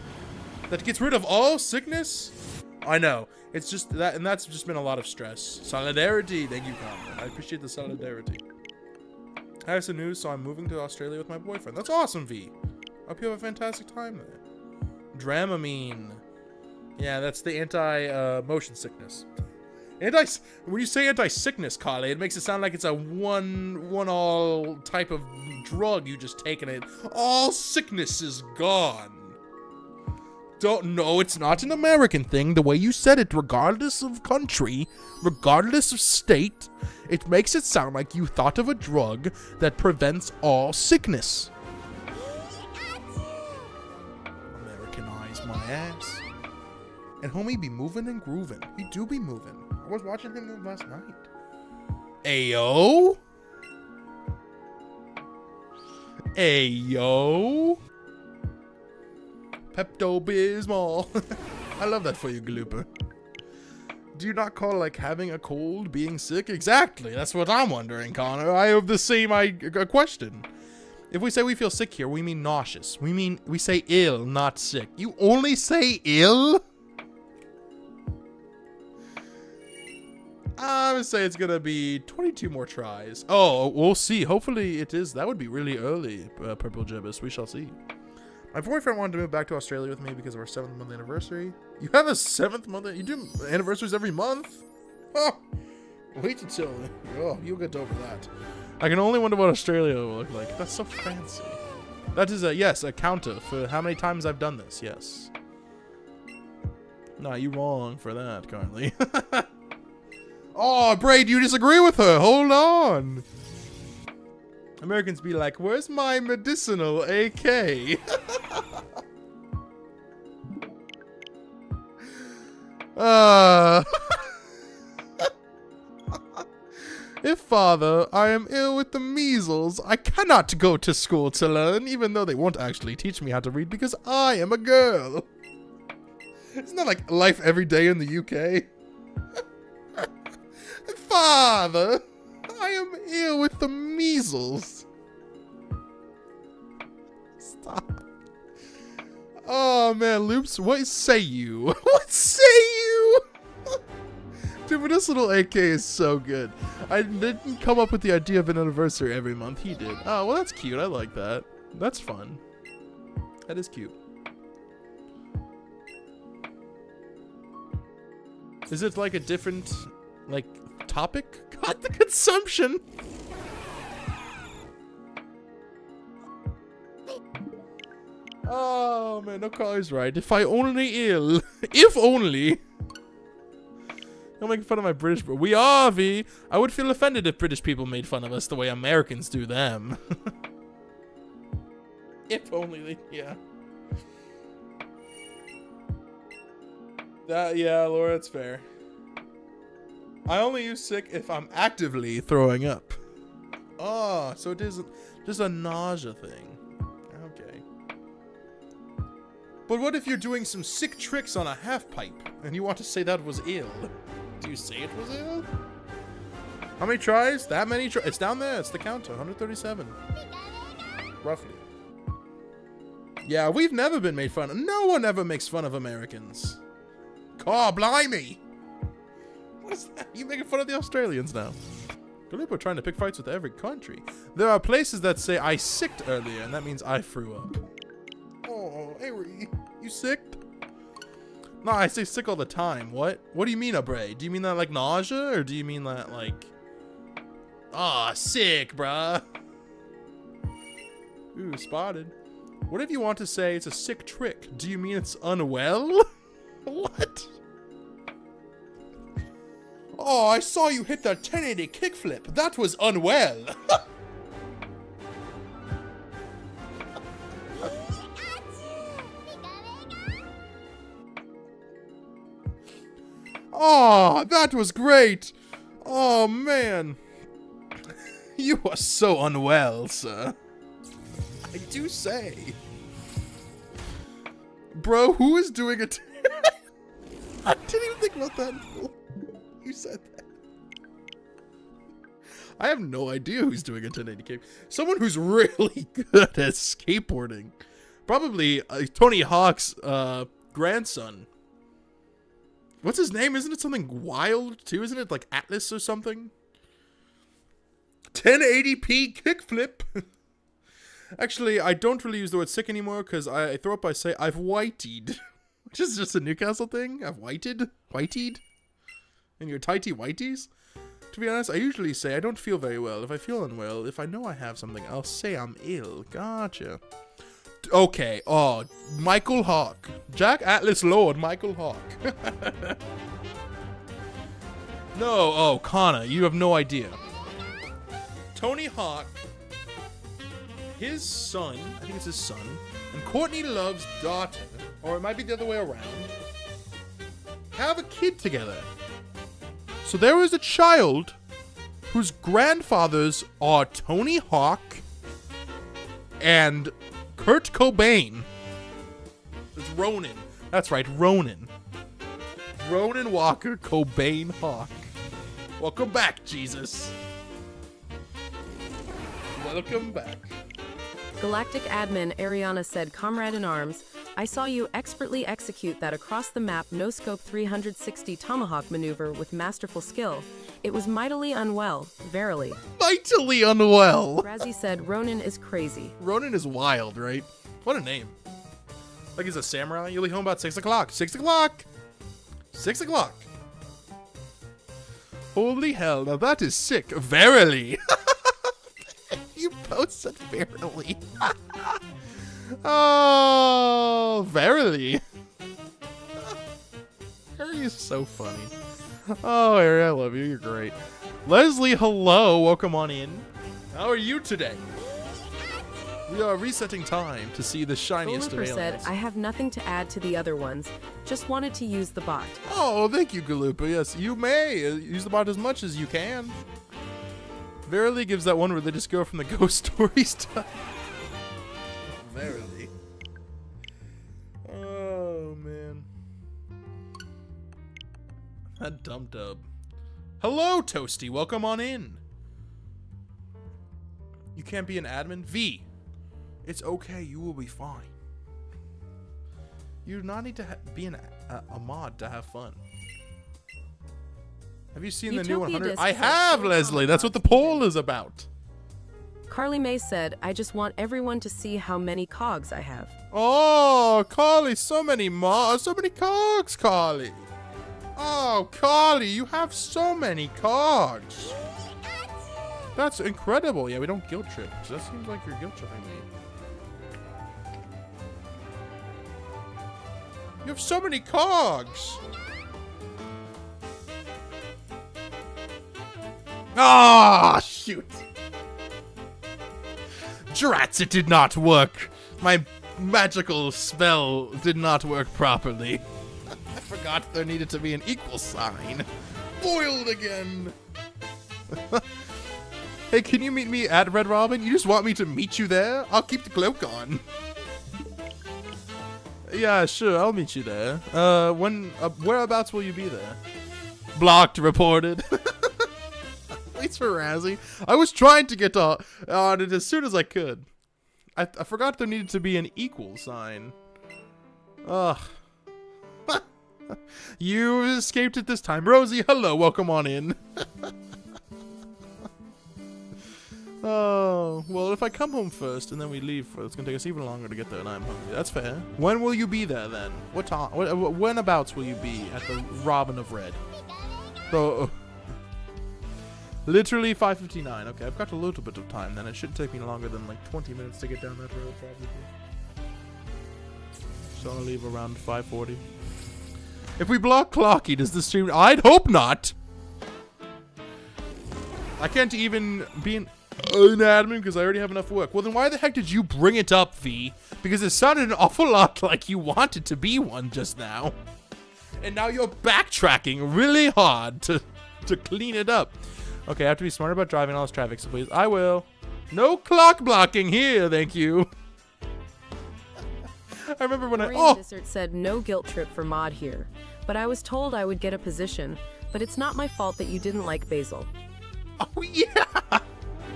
Speaker 1: That gets rid of all sickness? I know. It's just that, and that's just been a lot of stress. Solidarity. Thank you, Conrad. I appreciate the solidarity. I have some news, so I'm moving to Australia with my boyfriend. That's awesome, V. I hope you have a fantastic time there. Dramamine. Yeah, that's the anti-motion sickness. When you say anti-sickness, Carly, it makes it sound like it's a one-all type of drug you just take and it. All sickness is gone. No, it's not an American thing. The way you said it, regardless of country, regardless of state, it makes it sound like you thought of a drug that prevents all sickness. Americanize my ass. And homie be moving and grooving. He do be moving. I was watching him move last night. Ayo? Ayo? Pepto-Bismol. I love that for you, Glooper. Do you not call, like, having a cold being sick? Exactly. That's what I'm wondering, Connor. I have the same question. If we say we feel sick here, we mean nauseous. We say ill, not sick. You only say ill? I would say it's gonna be 22 more tries. Oh, we'll see. Hopefully it is. That would be really early, Purple Gibbous. We shall see. My boyfriend wanted to move back to Australia with me because of our 7th month anniversary. You have a 7th month? You do anniversaries every month? Oh, wait until... Oh, you'll get over that. I can only wonder what Australia will look like. That's so fancy. That is a counter for how many times I've done this. Yes. Nah, you wrong for that, currently. Oh, Bray, do you disagree with her? Hold on. Americans be like, where's my medicinal AK? If father, I am ill with the measles, I cannot go to school to learn, even though they won't actually teach me how to read because I am a girl. Isn't that like life every day in the UK? Father, I am ill with the measles. Stop. Oh man, Loops, what say you? What say you? Dude, but this little AK is so good. I didn't come up with the idea of an anniversary every month. He did. Oh, well, that's cute. I like that. That's fun. That is cute. Is it like a different, like, topic? God, the consumption! Oh, man, no caller's right. If I only ill. If only. Don't make fun of my British bro. We are, V. I would feel offended if British people made fun of us the way Americans do them. If only, yeah. Yeah, Laura, that's fair. I only use sick if I'm actively throwing up. Oh, so it isn't just a nausea thing. Okay. But what if you're doing some sick tricks on a half pipe and you want to say that was ill? Do you say it was ill? How many tries? That many tries? It's down there. It's the counter. 137. Roughly. Yeah, we've never been made fun of. No one ever makes fun of Americans. Oh, blimey! What is that? You making fun of the Australians now? Galupo trying to pick fights with every country. There are places that say I sicked earlier, and that means I threw up. Oh, Avery, you sicked? No, I say sick all the time. What? What do you mean, Abre? Do you mean that like nausea, or do you mean that like... Ah, sick, bruh. Ooh, spotted. What if you want to say it's a sick trick? Do you mean it's unwell? What? Oh, I saw you hit that 1080 kickflip. That was unwell. Oh, that was great. Oh, man. You are so unwell, sir. I do say. Bro, who is doing it? I didn't even think about that until you said that. I have no idea who's doing a 1080 kick. Someone who's really good at skateboarding. Probably Tony Hawk's grandson. What's his name? Isn't it something wild too? Isn't it like Atlas or something? 1080p kickflip. Actually, I don't really use the word sick anymore because I throw up by say I've whiteyed. Which is just a Newcastle thing. I've whited? Whiteyed? And your tighty whiteys? To be honest, I usually say I don't feel very well. If I feel unwell, if I know I have something, I'll say I'm ill. Gotcha. Okay. Oh, Michael Hawk. Jack Atlas Lord Michael Hawk. No. Oh, Kana, you have no idea. Tony Hawk, his son, I think it's his son, and Courtney Love's daughter, or it might be the other way around, have a kid together. So there is a child whose grandfathers are Tony Hawk and Kurt Cobain. It's Ronan. That's right, Ronan. Ronan Walker Cobain Hawk. Welcome back, Jesus. Welcome back.
Speaker 3: Galactic admin Ariana said, Comrade in Arms, I saw you expertly execute that across-the-map no-scope 360 tomahawk maneuver with masterful skill. It was mightily unwell, verily.
Speaker 1: Mightily unwell.
Speaker 3: Razzie said, Ronan is crazy.
Speaker 1: Ronan is wild, right? What a name. Like he's a samurai. You'll be home about 6 o'clock. 6 o'clock. 6 o'clock. Holy hell, now that is sick. Verily. You posted verily. Oh, verily. Harry is so funny. Oh, Harry, I love you. You're great. Leslie, hello. Welcome on in. How are you today? We are resetting time to see the shiniest of
Speaker 3: Galuper said,
Speaker 1: aliens.
Speaker 3: I have nothing to add to the other ones. Just wanted to use the bot.
Speaker 1: Oh, thank you, Galupa. Yes, you may use the bot as much as you can. Verily gives that one where they just go from the ghost story stuff. Verily. Oh, man. That dumb dub. Hello, Toasty. Welcome on in. You can't be an admin? V. It's okay. You will be fine. You do not need to be a mod to have fun. Have you seen the new
Speaker 3: Utopia
Speaker 1: 100?
Speaker 3: Disc
Speaker 1: I
Speaker 3: says,
Speaker 1: have,
Speaker 3: "Hey,
Speaker 1: Leslie.
Speaker 3: Comic
Speaker 1: That's what the
Speaker 3: Con
Speaker 1: poll
Speaker 3: today."
Speaker 1: is about.
Speaker 3: Carly May said, I just want everyone to see how many cogs I have.
Speaker 1: Oh, Carly, so many cogs, Carly. Oh, Carly, you have so many cogs. That's incredible. Yeah, we don't guilt trip. That seems like you're guilt tripping me. You have so many cogs. Ah, shoot. Drats, it did not work. My magical spell did not work properly. I forgot there needed to be an equal sign. Foiled again. Hey, can you meet me at Red Robin? You just want me to meet you there? I'll keep the cloak on. Yeah, sure, I'll meet you there. Whereabouts will you be there? Blocked, reported. Thanks for Razzie. I was trying to get on it as soon as I could. I forgot there needed to be an equal sign. Ugh. You escaped it this time. Rosie, hello, welcome on in. Oh, well, if I come home first and then we leave, it's going to take us even longer to get there and I'm hungry. That's fair. When will you be there then? What time? Whenabouts will you be at the Robin of Red? So, literally 5:59. Okay, I've got a little bit of time then. It shouldn't take me longer than like 20 minutes to get down that road, probably. So I'll leave around 5:40. If we block Clocky, does the stream... I'd hope not! I can't even be an admin because I already have enough work. Well, then why the heck did you bring it up, V? Because it sounded an awful lot like you wanted to be one just now. And now you're backtracking really hard to clean it up. Okay, I have to be smarter about driving all this traffic, so please. I will. No clock blocking here, thank you. I remember when
Speaker 3: Desert said no guilt trip for mod here, but I was told I would get a position, but it's not my fault that you didn't like Basil.
Speaker 1: Oh, yeah.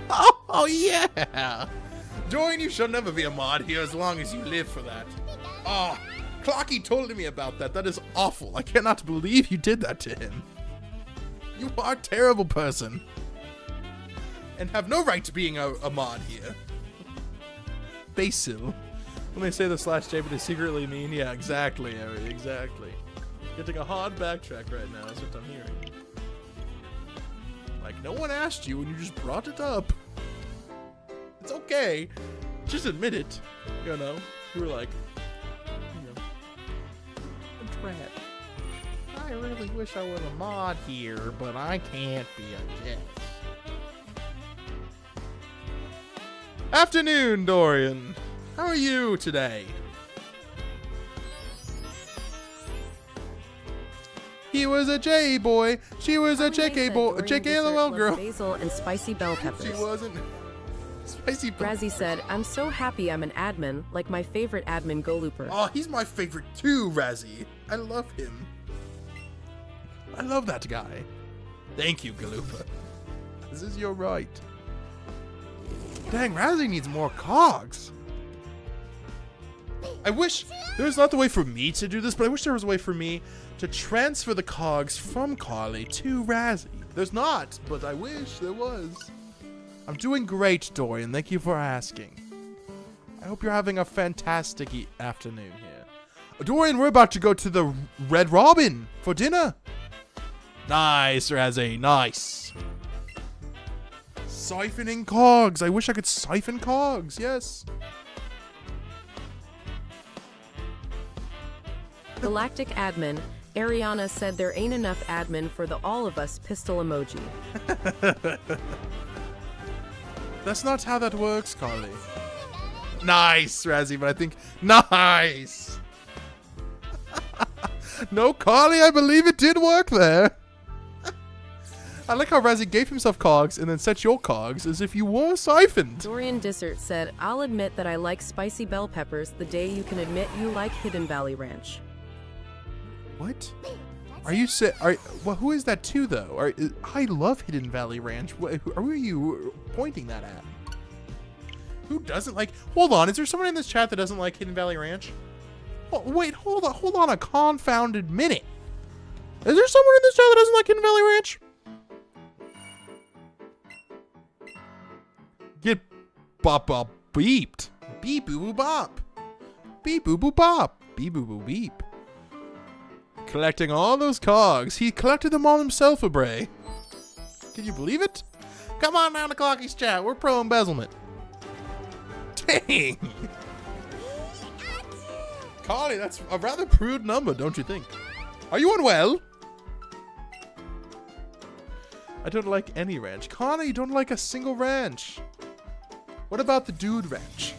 Speaker 1: Oh, yeah. Dorian, you should never be a mod here as long as you live for that. Oh, Clocky told me about that. That is awful. I cannot believe you did that to him. You are a terrible person. And have no right to being a mod here. Basil. When they say the /J, but they secretly mean, yeah, exactly, Harry, exactly. Getting a hard backtrack right now, that's what I'm hearing. Like, no one asked you and you just brought it up. It's okay. Just admit it, you know. You were like, you know, a dread. I really wish I was a mod here, but I can't be a guest. Afternoon, Dorian. How are you today? He was a J boy. She was a JK boy. A JK LOL girl.
Speaker 3: Basil and spicy bell peppers.
Speaker 1: She wasn't. Spicy.
Speaker 3: Razzie said, I'm so happy I'm an admin, like my favorite admin Golooper.
Speaker 1: Oh, he's my favorite too, Razzie. I love him. I love that guy. Thank you, Galoopa. This is your right. Dang, Razzie needs more cogs. I wish there's not the way for me to do this, but I wish there was a way for me to transfer the cogs from Carly to Razzie. There's not, but I wish there was. I'm doing great, Dorian. Thank you for asking. I hope you're having a fantastic afternoon here. Dorian, we're about to go to the Red Robin for dinner. Nice, Razzie. Nice. Siphoning cogs. I wish I could siphon cogs. Yes.
Speaker 3: Galactic admin, Ariana said there ain't enough admin for the all of us pistol emoji.
Speaker 1: That's not how that works, Carly. Nice, Razzie, but I think... Nice! No, Carly, I believe it did work there. I like how Razzie gave himself cogs and then set your cogs as if you were siphoned.
Speaker 3: Dorian Dissert said, I'll admit that I like spicy bell peppers the day you can admit you like Hidden Valley Ranch.
Speaker 1: What? Are you well, who is that to, though? I love Hidden Valley Ranch. Who are you pointing that at? Who doesn't like... Hold on, is there someone in this chat that doesn't like Hidden Valley Ranch? Oh, wait, hold on a confounded minute. Is there someone in this chat that doesn't like Hidden Valley Ranch? Get bop beeped. Beep boo boo bop. Beep boo boo bop. Beep boo boo beep. Collecting all those cogs. He collected them all himself, Abray. Can you believe it? Come on down to Clocky's chat. We're pro embezzlement. Dang. Carly, that's a rather prude number, don't you think? Are you unwell? I don't like any ranch. Connor, you don't like a single ranch. What about the dude ranch?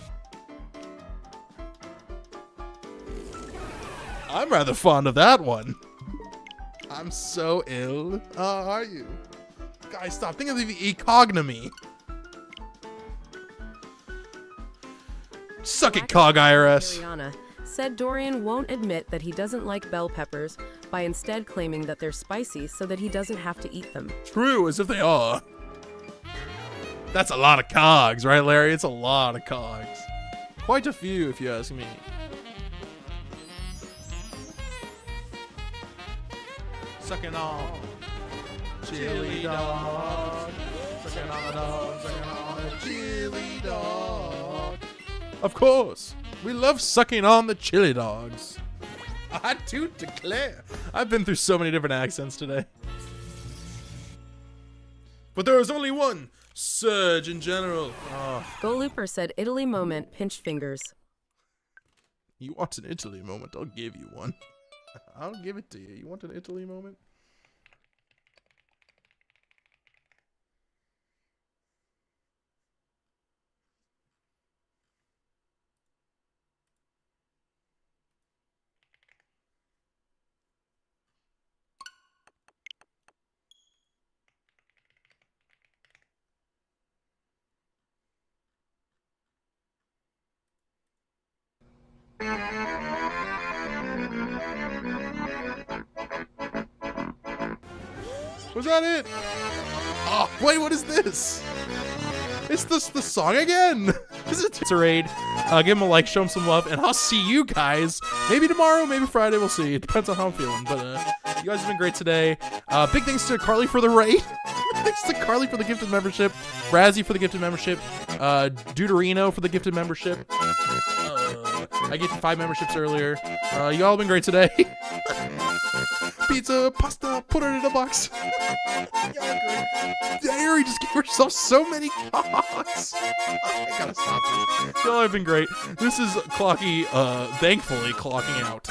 Speaker 1: I'm rather fond of that one. I'm so ill. Are you? Guys, stop. Think of the ecognomy. Suck it, Cog IRS.
Speaker 3: Ariana said Dorian won't admit that he doesn't like bell peppers by instead claiming that they're spicy so that he doesn't have to eat them.
Speaker 1: True, as if they are. That's a lot of cogs, right, Larry? It's a lot of cogs. Quite a few, if you ask me. Sucking on chili dog. Sucking on the dog. Sucking on the chili dog. Of course. We love sucking on the chili dogs. I do declare. I've been through so many different accents today. But there is only one. Surge in general. Oh.
Speaker 3: Golooper said Italy moment, pinch fingers.
Speaker 1: You want an Italy moment? I'll give you one. I'll give it to you. You want an Italy moment? Was that it? Oh, wait, what is this? It's the song again. It's a raid. Give him a like, show him some love, and I'll see you guys maybe tomorrow, maybe Friday. We'll see. It depends on how I'm feeling. But you guys have been great today. Big thanks to Carly for the raid. Thanks to Carly for the gifted membership. Razzie for the gifted membership. Deuterino for the gifted membership. I gave you 5 memberships earlier. You all have been great today. pizza, pasta, put it in a box. Aerie just gave herself so many cocks. I gotta stop this. Y'all have been great. This is Clocky, thankfully clocking out.